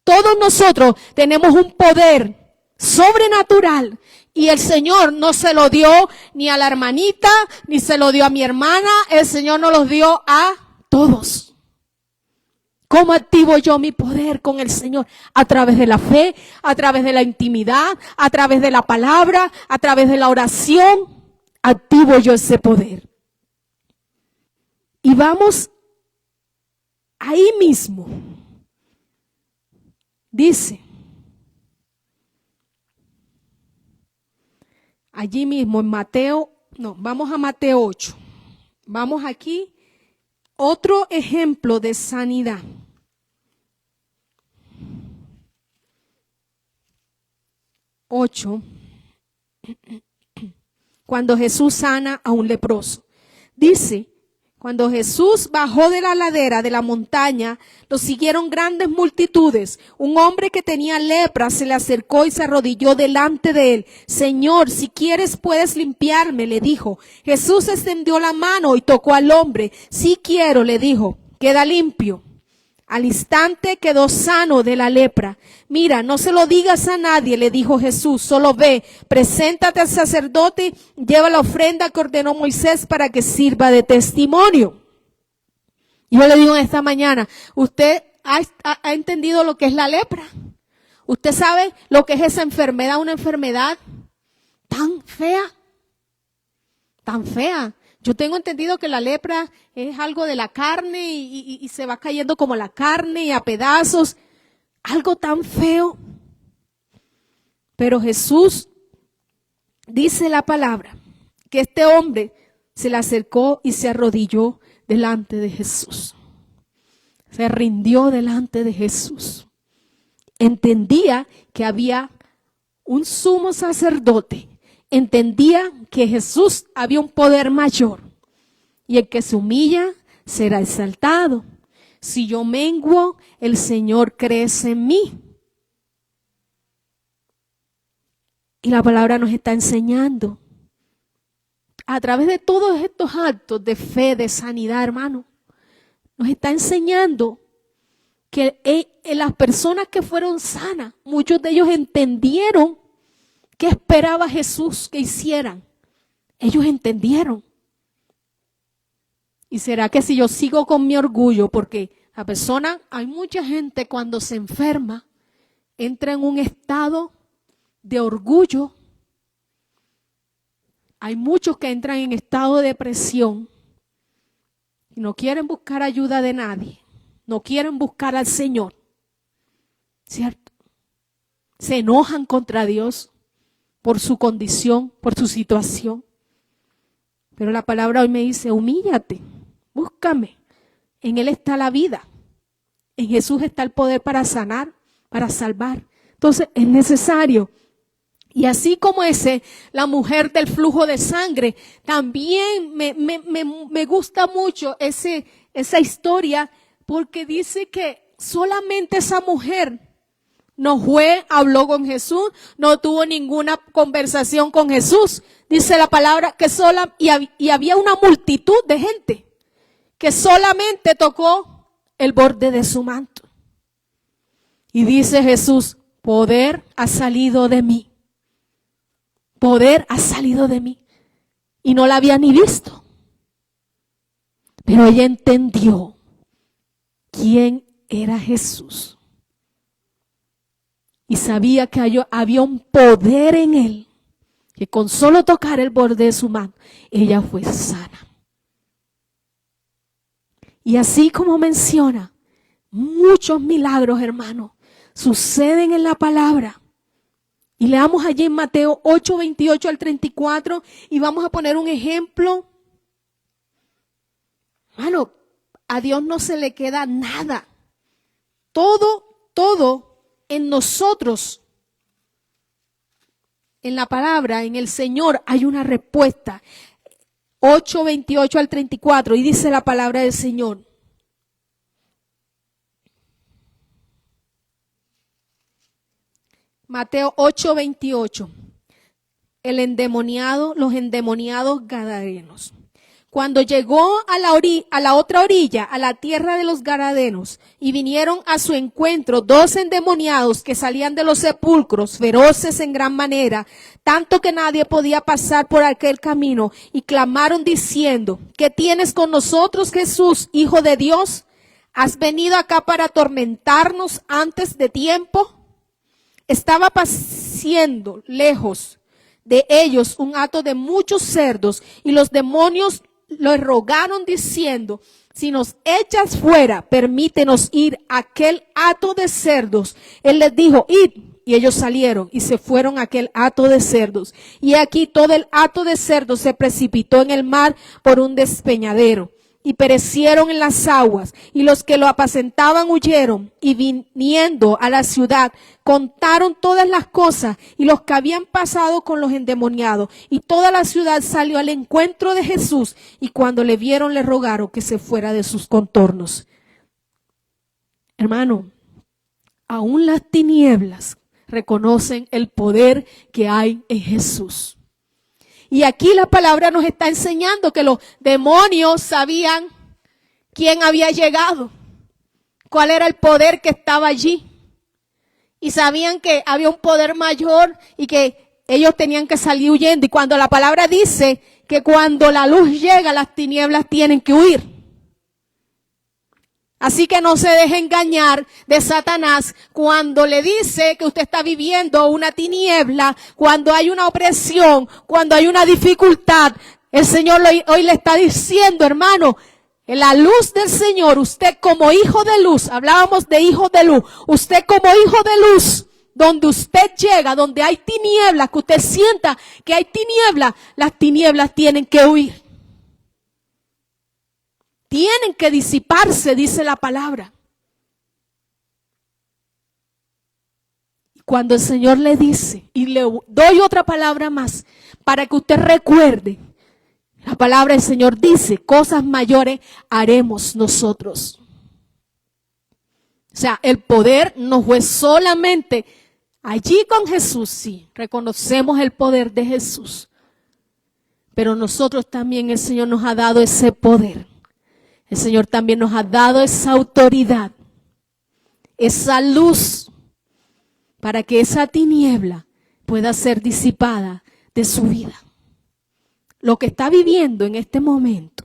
Todos nosotros tenemos un poder sobrenatural y el Señor no se lo dio ni a la hermanita, ni se lo dio a mi hermana, el Señor nos lo dio a todos. ¿Cómo activo yo mi poder con el Señor? A través de la fe, a través de la intimidad, a través de la palabra, a través de la oración. Activo yo ese poder. Y vamos ahí mismo. Dice, allí mismo en Mateo, no, vamos a Mateo 8. Vamos aquí, otro ejemplo de sanidad. Cuando Jesús sana a un leproso. Dice, cuando Jesús bajó de la ladera de la montaña, lo siguieron grandes multitudes. Un hombre que tenía lepra se le acercó y se arrodilló delante de él. Señor, si quieres puedes limpiarme, le dijo. Jesús extendió la mano y tocó al hombre. Sí quiero, le dijo, queda limpio. Al instante quedó sano de la lepra. Mira, no se lo digas a nadie, le dijo Jesús, solo ve, preséntate al sacerdote, lleva la ofrenda que ordenó Moisés para que sirva de testimonio. Yo le digo en esta mañana, ¿usted ha entendido lo que es la lepra? ¿Usted sabe lo que es esa enfermedad? Una enfermedad tan fea, tan fea. Yo tengo entendido que la lepra es algo de la carne y se va cayendo como la carne y a pedazos. Algo tan feo. Pero Jesús dice la palabra que este hombre se le acercó y se arrodilló delante de Jesús. Se rindió delante de Jesús. Entendía que había un sumo sacerdote. Entendía que Jesús había un poder mayor y el que se humilla será exaltado. Si yo menguo, el Señor crece en mí. Y la palabra nos está enseñando a través de todos estos actos de fe, de sanidad, hermano, nos está enseñando que las personas que fueron sanas, muchos de ellos entendieron ¿qué esperaba Jesús que hicieran? Ellos entendieron. ¿Y será que si yo sigo con mi orgullo? Porque la persona, hay mucha gente cuando se enferma, entra en un estado de orgullo. Hay muchos que entran en estado de depresión y no quieren buscar ayuda de nadie. No quieren buscar al Señor. ¿Cierto? se enojan contra Dios por su condición, por su situación. Pero la palabra hoy me dice, humíllate, búscame. En Él está la vida. En Jesús está el poder para sanar, para salvar. Entonces es necesario. Y así como la mujer del flujo de sangre, también me gusta mucho esa historia, porque dice que solamente esa mujer no fue, habló con Jesús, no tuvo ninguna conversación con Jesús. Dice la palabra que y había una multitud de gente que solamente tocó el borde de su manto. Y dice Jesús, poder ha salido de mí. Poder ha salido de mí. Y no la había ni visto. Pero ella entendió quién era Jesús. Y sabía que había un poder en Él. Que con solo tocar el borde de su mano, ella fue sana. Y así como menciona, muchos milagros, hermanos, suceden en la palabra. Y leamos allí en Mateo 8, 28 al 34 y vamos a poner un ejemplo. Hermano, a Dios no se le queda nada. Todo en nosotros, en la palabra, en el Señor, hay una respuesta. 8, 28 al 34 y dice la palabra del Señor. Mateo 8, 28. Los endemoniados gadarenos. Cuando llegó a la otra orilla, a la tierra de los gadarenos, y vinieron a su encuentro 2 endemoniados que salían de los sepulcros, feroces en gran manera, tanto que nadie podía pasar por aquel camino, y clamaron diciendo, ¿qué tienes con nosotros, Jesús, Hijo de Dios? ¿Has venido acá para atormentarnos antes de tiempo? Estaba pasando lejos de ellos un hato de muchos cerdos, y los demonios le rogaron diciendo, si nos echas fuera, permítenos ir a aquel hato de cerdos. Él les dijo, id. Y ellos salieron y se fueron a aquel hato de cerdos. Y aquí todo el hato de cerdos se precipitó en el mar por un despeñadero. Y perecieron en las aguas, y los que lo apacentaban huyeron, y viniendo a la ciudad, contaron todas las cosas, y los que habían pasado con los endemoniados, y toda la ciudad salió al encuentro de Jesús, y cuando le vieron le rogaron que se fuera de sus contornos. Hermano, aún las tinieblas reconocen el poder que hay en Jesús. Y aquí la palabra nos está enseñando que los demonios sabían quién había llegado, cuál era el poder que estaba allí. Y sabían que había un poder mayor y que ellos tenían que salir huyendo. Y cuando la palabra dice que cuando la luz llega, las tinieblas tienen que huir. Así que no se deje engañar de Satanás cuando le dice que usted está viviendo una tiniebla, cuando hay una opresión, cuando hay una dificultad. El Señor hoy le está diciendo, hermano, en la luz del Señor, usted como hijo de luz, hablábamos de hijo de luz, usted como hijo de luz, donde usted llega, donde hay tinieblas, que usted sienta que hay tinieblas, las tinieblas tienen que huir. Tienen que disiparse, dice la palabra. Cuando el Señor le dice, y le doy otra palabra más, para que usted recuerde, la palabra del Señor dice, cosas mayores haremos nosotros. O sea, el poder no fue solamente allí con Jesús, sí, reconocemos el poder de Jesús. Pero nosotros también, el Señor nos ha dado ese poder. El Señor también nos ha dado esa autoridad, esa luz, para que esa tiniebla pueda ser disipada de su vida. Lo que está viviendo en este momento.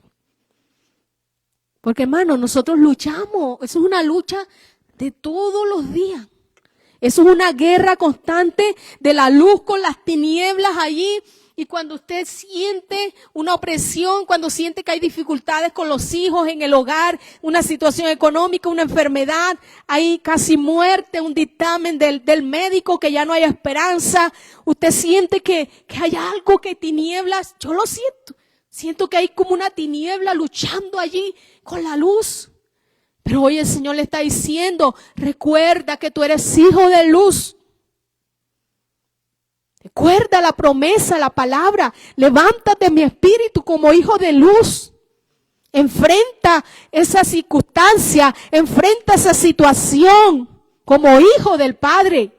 Porque, hermano, nosotros luchamos. Eso es una lucha de todos los días. Eso es una guerra constante de la luz con las tinieblas allí. Y cuando usted siente una opresión, cuando siente que hay dificultades con los hijos en el hogar, una situación económica, una enfermedad, hay casi muerte, un dictamen del médico que ya no hay esperanza, usted siente que hay algo que tinieblas, yo lo siento. Siento que hay como una tiniebla luchando allí con la luz. Pero hoy el Señor le está diciendo, recuerda que tú eres hijo de luz. Recuerda la promesa, la palabra. Levántate mi espíritu como hijo de luz. Enfrenta esa circunstancia, enfrenta esa situación como hijo del Padre,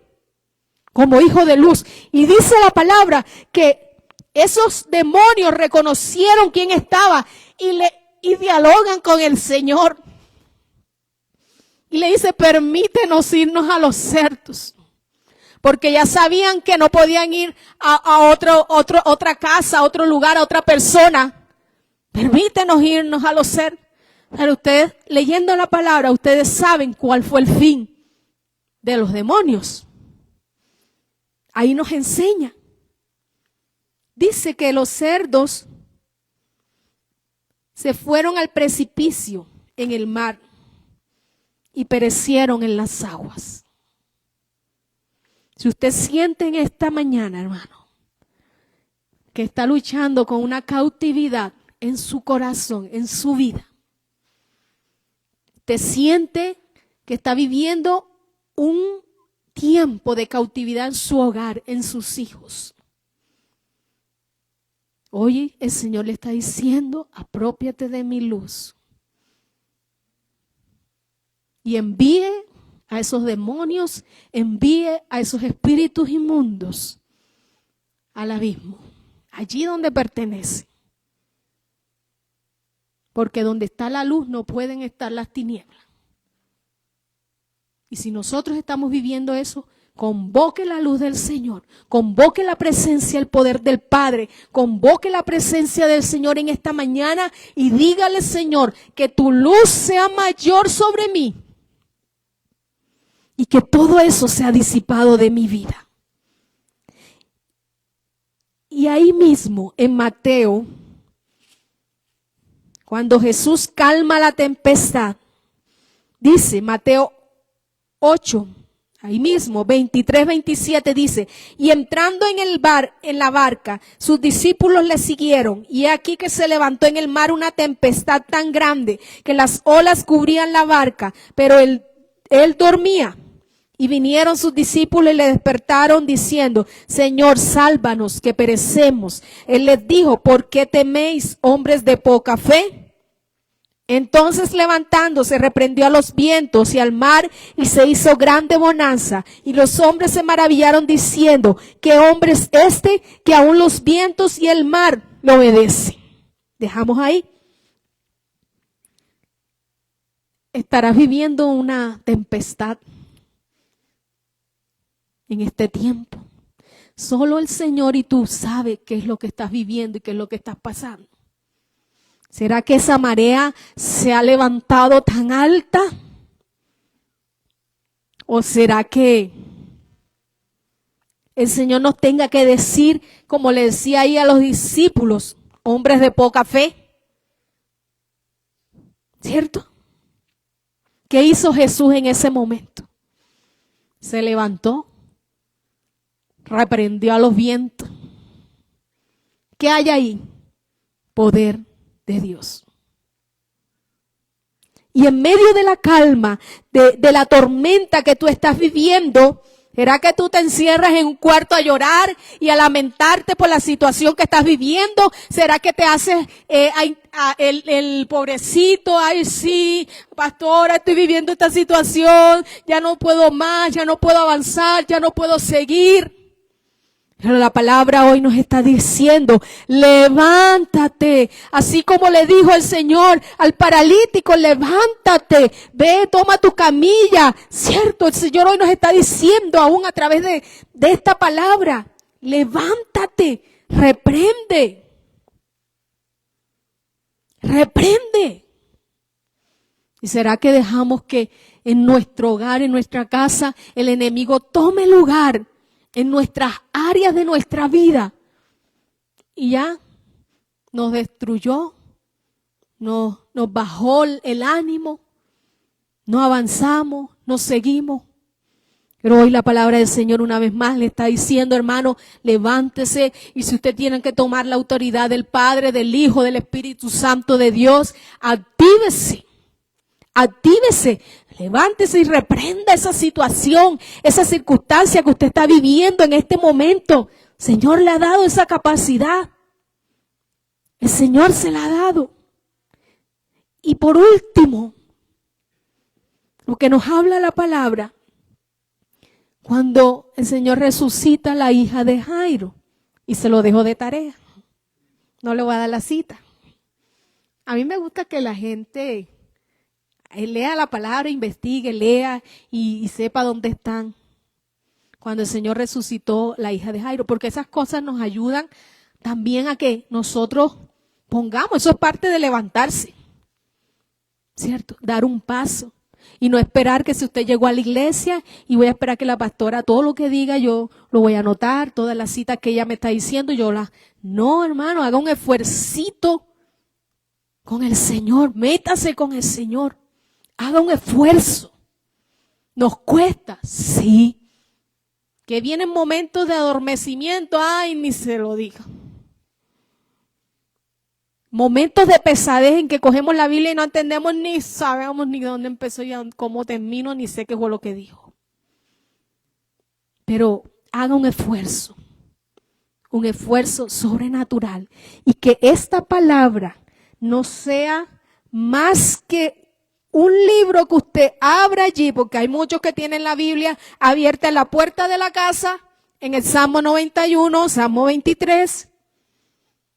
como hijo de luz. Y dice la palabra que esos demonios reconocieron quién estaba y dialogan con el Señor. Y le dice, permítenos irnos a los cerdos. Porque ya sabían que no podían ir a otra casa, a otro lugar, a otra persona. Permítenos irnos a los cerdos. Pero ustedes, leyendo la palabra, ustedes saben cuál fue el fin de los demonios. Ahí nos enseña. Dice que los cerdos se fueron al precipicio en el mar y perecieron en las aguas. Si usted siente en esta mañana, hermano, que está luchando con una cautividad en su corazón, en su vida, usted siente que está viviendo un tiempo de cautividad en su hogar, en sus hijos. Hoy el Señor le está diciendo, aprópiate de mi luz. Y envíe a esos demonios, envíe a esos espíritus inmundos al abismo, allí donde pertenece. Porque donde está la luz no pueden estar las tinieblas. Y si nosotros estamos viviendo eso, convoque la luz del Señor, convoque la presencia, el poder del Padre, convoque la presencia del Señor en esta mañana y dígale, Señor, que tu luz sea mayor sobre mí y que todo eso sea disipado de mi vida. Y ahí mismo en Mateo, cuando Jesús calma la tempestad, dice Mateo 8, ahí mismo, 23, 27 dice, y entrando en la barca, sus discípulos le siguieron, y aquí que se levantó en el mar una tempestad tan grande que las olas cubrían la barca, pero él dormía. Y vinieron sus discípulos y le despertaron diciendo, Señor, sálvanos que perecemos. Él les dijo, ¿por qué teméis, hombres de poca fe? Entonces levantándose reprendió a los vientos y al mar y se hizo grande bonanza. Y los hombres se maravillaron diciendo, ¿qué hombre es este que aún los vientos y el mar le obedecen? Dejamos ahí. Estarás viviendo una tempestad en este tiempo. Solo el Señor y tú sabes qué es lo que estás viviendo y qué es lo que estás pasando. ¿Será que esa marea se ha levantado tan alta? ¿O será que el Señor nos tenga que decir, como le decía ahí a los discípulos, hombres de poca fe? ¿Cierto? ¿Qué hizo Jesús en ese momento? Se levantó, reprendió a los vientos. ¿Qué hay ahí? Poder de Dios. Y en medio de la calma, de la tormenta que tú estás viviendo, ¿será que tú te encierras en un cuarto a llorar y a lamentarte por la situación que estás viviendo? ¿Será que te haces el pobrecito? Ay, sí, pastora, estoy viviendo esta situación, ya no puedo más, ya no puedo avanzar, ya no puedo seguir. Pero la palabra hoy nos está diciendo, levántate, así como le dijo el Señor al paralítico, levántate, ve, toma tu camilla. Cierto, el Señor hoy nos está diciendo aún a través de esta palabra, levántate, reprende. ¿Y será que dejamos que en nuestro hogar, en nuestra casa, el enemigo tome lugar en nuestras áreas de nuestra vida? y ya nos destruyó, nos bajó el ánimo, no avanzamos, no seguimos. Pero hoy la palabra del Señor una vez más le está diciendo, hermano, levántese, y si usted tiene que tomar la autoridad del Padre, del Hijo, del Espíritu Santo de Dios, actívese, levántese y reprenda esa situación, esa circunstancia que usted está viviendo en este momento. El Señor le ha dado esa capacidad, el Señor se la ha dado. Y por último, lo que nos habla la palabra, cuando el Señor resucita a la hija de Jairo, y se lo dejó de tarea, no le voy a dar la cita. A mí me gusta que la gente lea la palabra, investigue, lea y sepa dónde están. Cuando el Señor resucitó la hija de Jairo, porque esas cosas nos ayudan también a que nosotros pongamos, eso es parte de levantarse, ¿cierto? Dar un paso. Y no esperar que si usted llegó a la iglesia y voy a esperar que la pastora todo lo que diga yo lo voy a anotar, todas las citas que ella me está diciendo No, hermano, haga un esfuercito con el Señor, métase con el Señor, haga un esfuerzo. ¿Nos cuesta? Sí. Que vienen momentos de adormecimiento, ay, ni se lo diga. Momentos de pesadez en que cogemos la Biblia y no entendemos ni sabemos ni dónde empezó y cómo termino, ni sé qué fue lo que dijo. Pero haga un esfuerzo sobrenatural, y que esta palabra no sea más que un libro que usted abra allí, porque hay muchos que tienen la Biblia abierta en la puerta de la casa, en el Salmo 91, Salmo 23,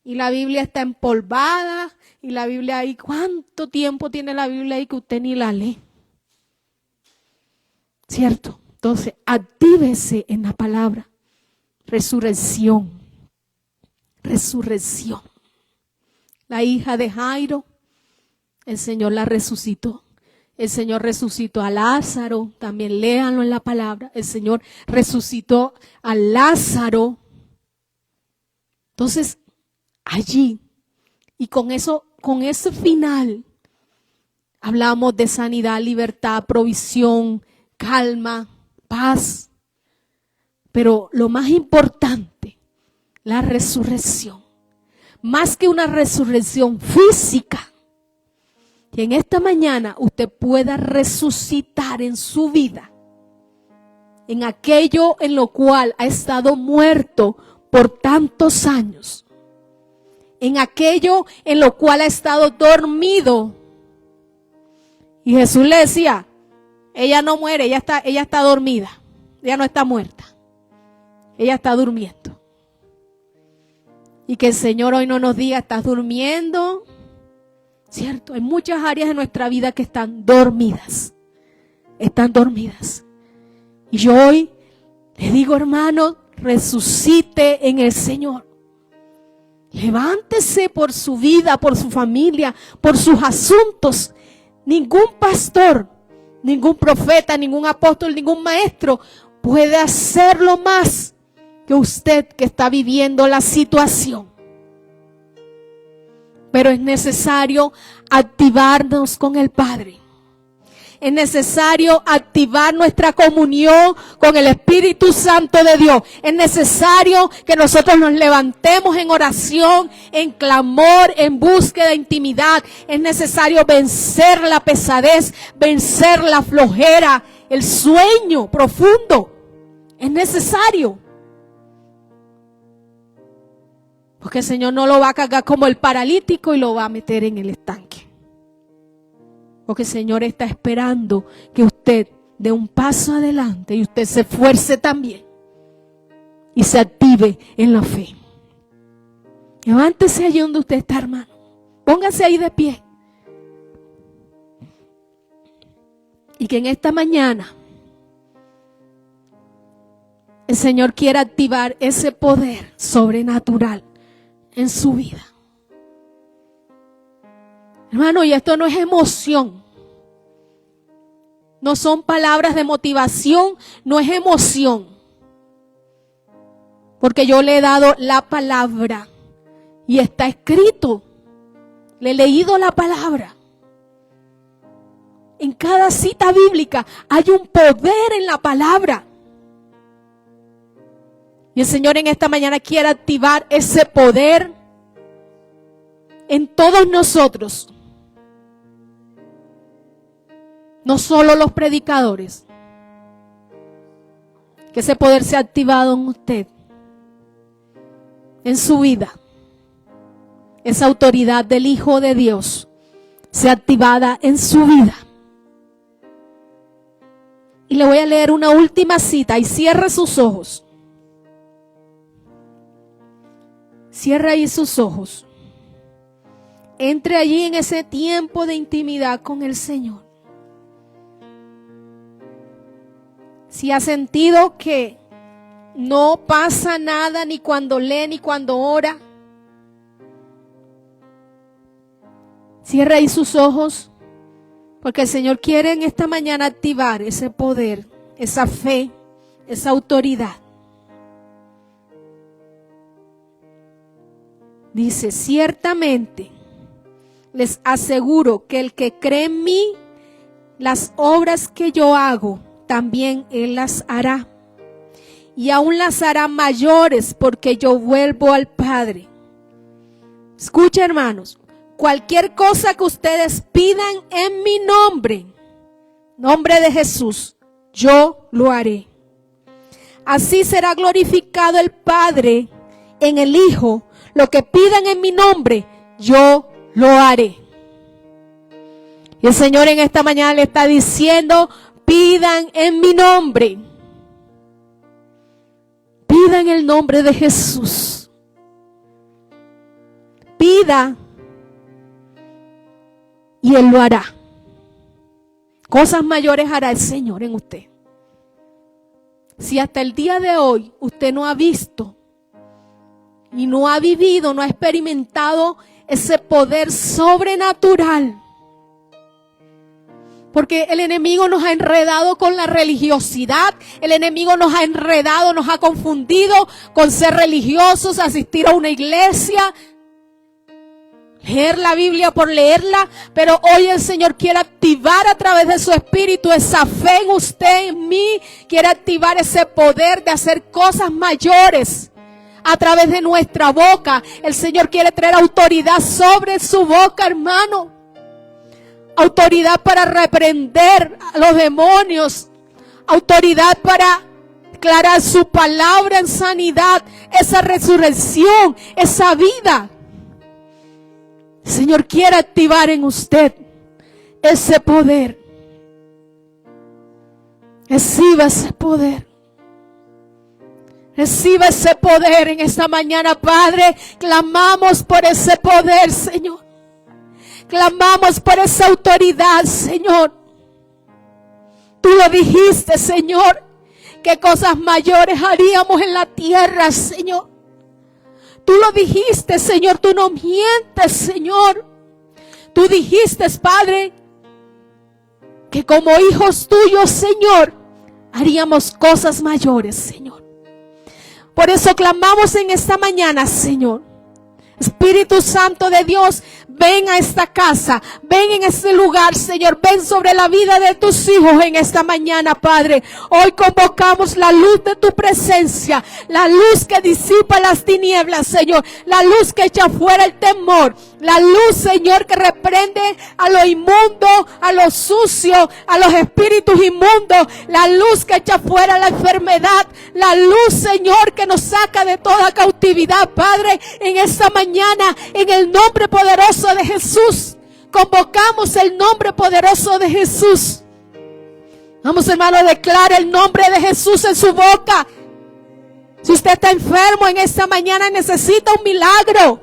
y la Biblia está empolvada, y la Biblia ahí, ¿cuánto tiempo tiene la Biblia ahí que usted ni la lee? ¿Cierto? Entonces, actívese en la palabra. Resurrección. La hija de Jairo, el Señor la resucitó. El Señor resucitó a Lázaro, también léanlo en la palabra. El Señor resucitó a Lázaro. Entonces, allí, y con ese final, hablamos de sanidad, libertad, provisión, calma, paz. Pero lo más importante, la resurrección. Más que una resurrección física, que en esta mañana usted pueda resucitar en su vida, en aquello en lo cual ha estado muerto por tantos años, en aquello en lo cual ha estado dormido. Y Jesús le decía, ella no muere, ella está dormida, ella no está muerta, ella está durmiendo. Y que el Señor hoy no nos diga, estás durmiendo, ¿cierto? Hay muchas áreas de nuestra vida que están dormidas, Y yo hoy le digo, hermano, resucite en el Señor. Levántese por su vida, por su familia, por sus asuntos. Ningún pastor, ningún profeta, ningún apóstol, ningún maestro puede hacerlo más que usted que está viviendo la situación. Pero es necesario activarnos con el Padre. Es necesario activar nuestra comunión con el Espíritu Santo de Dios. Es necesario que nosotros nos levantemos en oración, en clamor, en búsqueda de intimidad. Es necesario vencer la pesadez, vencer la flojera, el sueño profundo. Es necesario. Porque el Señor no lo va a cargar como el paralítico y lo va a meter en el estanque. Porque el Señor está esperando que usted dé un paso adelante y usted se esfuerce también y se active en la fe. Levántese allí donde usted está, hermano. Póngase ahí de pie. Y que en esta mañana el Señor quiera activar ese poder sobrenatural en su vida. Hermano, y esto no es emoción. No son palabras de motivación, no es emoción. Porque yo le he dado la palabra Y está escrito. Le he leído la palabra. En cada cita bíblica hay un poder en la palabra. Y el Señor en esta mañana quiere activar ese poder en todos nosotros. No solo los predicadores. Que ese poder sea activado en usted, en su vida. Esa autoridad del Hijo de Dios sea activada en su vida. Y le voy a leer una última cita y cierre sus ojos. Cierra ahí sus ojos. Entre allí en ese tiempo de intimidad con el Señor. Si ha sentido que no pasa nada ni cuando lee ni cuando ora, cierra ahí sus ojos, porque el Señor quiere en esta mañana activar ese poder, esa fe, esa autoridad. Dice, ciertamente les aseguro que el que cree en mí, las obras que yo hago, también Él las hará. Y aún las hará mayores, porque yo vuelvo al Padre. Escucha, hermanos, cualquier cosa que ustedes pidan en mi nombre, nombre de Jesús, yo lo haré. Así será glorificado el Padre en el Hijo. Lo que pidan en mi nombre, yo lo haré. Y el Señor en esta mañana le está diciendo, pidan en mi nombre. Pidan el nombre de Jesús. Pida y Él lo hará. Cosas mayores hará el Señor en usted. Si hasta el día de hoy usted no ha visto y no ha vivido, no ha experimentado ese poder sobrenatural, porque el enemigo nos ha enredado con la religiosidad, el enemigo nos ha enredado, nos ha confundido con ser religiosos, asistir a una iglesia, leer la Biblia por leerla, pero hoy el Señor quiere activar a través de su Espíritu esa fe en usted, en mí, quiere activar ese poder de hacer cosas mayores. A través de nuestra boca, el Señor quiere traer autoridad sobre su boca, hermano. Autoridad para reprender a los demonios. Autoridad para declarar su palabra en sanidad. Esa resurrección, esa vida. El Señor quiere activar en usted ese poder. Reciba ese poder. Reciba ese poder en esta mañana, Padre. Clamamos por ese poder, Señor. Clamamos por esa autoridad, Señor. Tú lo dijiste, Señor, que cosas mayores haríamos en la tierra, Señor. Tú lo dijiste, Señor, tú no mientes, Señor. Tú dijiste, Padre, que como hijos tuyos, Señor, haríamos cosas mayores, Señor. Por eso clamamos en esta mañana, Señor. Espíritu Santo de Dios, ven a esta casa, ven en este lugar, Señor, ven sobre la vida de tus hijos en esta mañana, Padre. Hoy convocamos la luz de tu presencia, la luz que disipa las tinieblas, Señor, la luz que echa fuera el temor, la luz, Señor, que reprende a lo inmundo, a lo sucio, a los espíritus inmundos, la luz que echa fuera la enfermedad, la luz, Señor, que nos saca de toda cautividad, Padre, en esta mañana, en el nombre poderoso de Jesús. Convocamos el nombre poderoso de Jesús. Vamos, hermano, declara el nombre de Jesús en su boca. Si usted está enfermo en esta mañana, necesita un milagro.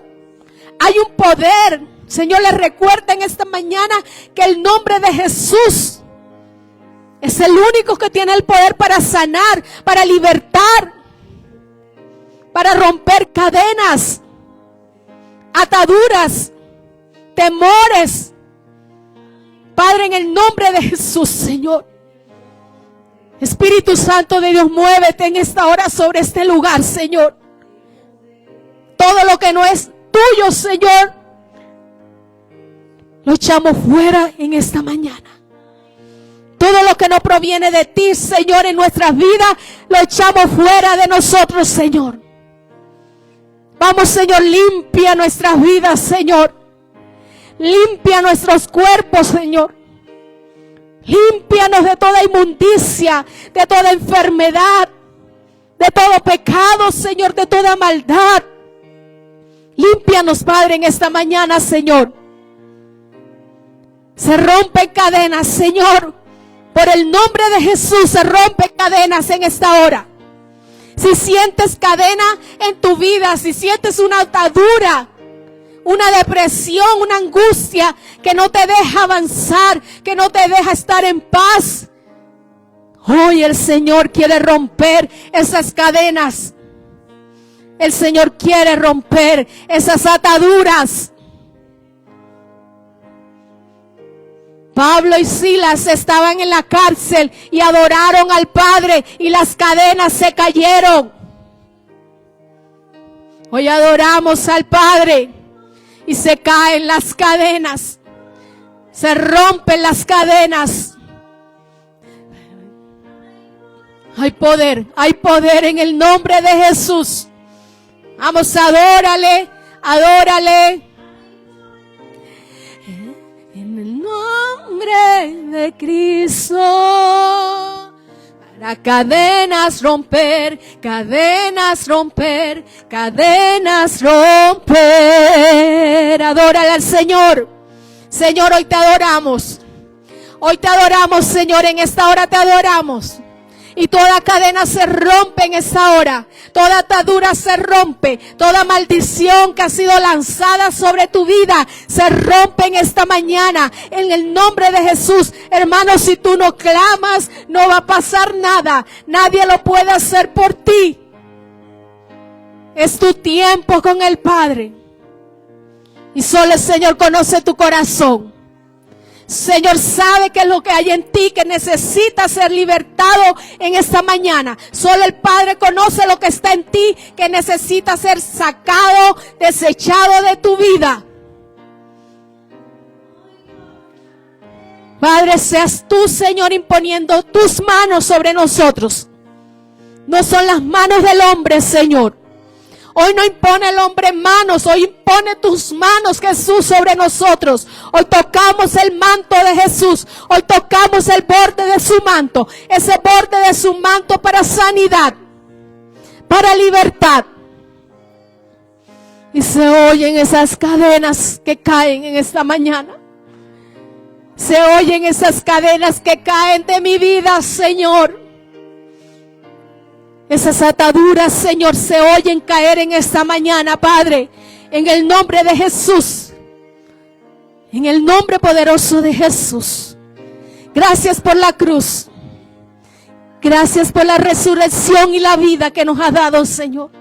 Hay un poder. Señor, le recuerda en esta mañana que el nombre de Jesús es el único que tiene el poder para sanar, para libertar, para romper cadenas, ataduras, temores. Padre, en el nombre de Jesús, Señor. Espíritu Santo de Dios, muévete en esta hora sobre este lugar, Señor. Todo lo que no es tuyo, Señor, lo echamos fuera en esta mañana. Todo lo que no proviene de ti, Señor, en nuestras vidas, lo echamos fuera de nosotros, Señor. Vamos, Señor, limpia nuestras vidas, Señor. Limpia nuestros cuerpos, Señor. Límpianos de toda inmundicia, de toda enfermedad, de todo pecado, Señor, de toda maldad. Límpianos, Padre, en esta mañana, Señor. Se rompen cadenas, Señor. Por el nombre de Jesús se rompen cadenas en esta hora. Si sientes cadena en tu vida, si sientes una atadura, una depresión, una angustia que no te deja avanzar, que no te deja estar en paz, hoy el Señor quiere romper esas cadenas. El Señor quiere romper esas ataduras. Pablo y Silas estaban en la cárcel y adoraron al Padre y las cadenas se cayeron. Hoy adoramos al Padre y se caen las cadenas, se rompen las cadenas. Hay poder en el nombre de Jesús. Vamos, adórale, adórale. En el nombre de Cristo, para cadenas romper, cadenas romper, cadenas romper. Adórale al Señor. Señor, hoy te adoramos. Hoy te adoramos, Señor, en esta hora te adoramos. Y toda cadena se rompe en esta hora. Toda atadura se rompe. Toda maldición que ha sido lanzada sobre tu vida se rompe en esta mañana. En el nombre de Jesús. Hermanos, si tú no clamas, no va a pasar nada. Nadie lo puede hacer por ti. Es tu tiempo con el Padre. Y solo el Señor conoce tu corazón. Señor sabe qué es lo que hay en ti, que necesita ser libertado en esta mañana. Solo el Padre conoce lo que está en ti, que necesita ser sacado, desechado de tu vida. Padre, seas tú, Señor, imponiendo tus manos sobre nosotros. No son las manos del hombre, Señor. Hoy no impone el hombre manos, hoy impone tus manos, Jesús, sobre nosotros. Hoy tocamos el manto de Jesús, hoy tocamos el borde de su manto, ese borde de su manto para sanidad, para libertad. Y se oyen esas cadenas que caen en esta mañana. Se oyen esas cadenas que caen de mi vida, Señor. Esas ataduras, Señor, se oyen caer en esta mañana, Padre, en el nombre de Jesús, en el nombre poderoso de Jesús. Gracias por la cruz, gracias por la resurrección y la vida que nos has dado, Señor.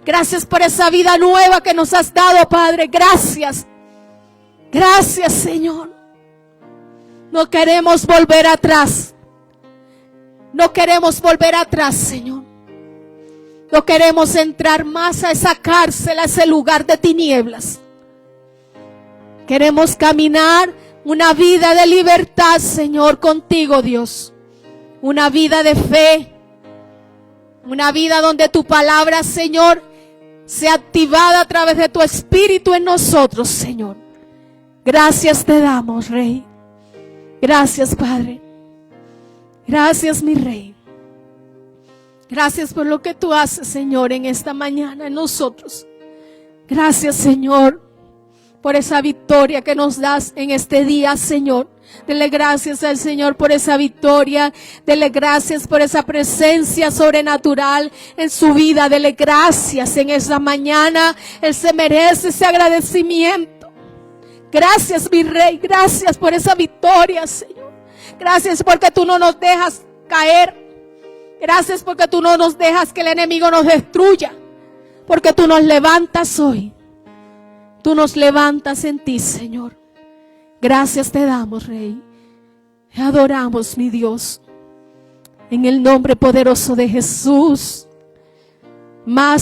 Gracias por esa vida nueva que nos has dado, Padre. Gracias, gracias, Señor. No queremos volver atrás, no queremos volver atrás, Señor. No queremos entrar más a esa cárcel, a ese lugar de tinieblas. Queremos caminar una vida de libertad, Señor, contigo, Dios. Una vida de fe. Una vida donde tu palabra, Señor, sea activada a través de tu Espíritu en nosotros, Señor. Gracias te damos, Rey. Gracias, Padre. Gracias, mi Rey. Gracias por lo que tú haces, Señor, en esta mañana en nosotros. Gracias, Señor, por esa victoria que nos das en este día, Señor. Dele gracias al Señor por esa victoria. Dele gracias por esa presencia sobrenatural en su vida. Dele gracias en esta mañana. Él se merece ese agradecimiento. Gracias, mi Rey. Gracias por esa victoria, Señor. Gracias porque tú no nos dejas caer. Gracias porque tú no nos dejas que el enemigo nos destruya. Porque tú nos levantas hoy. Tú nos levantas en ti, Señor. Gracias te damos, Rey. Te adoramos, mi Dios. En el nombre poderoso de Jesús. Más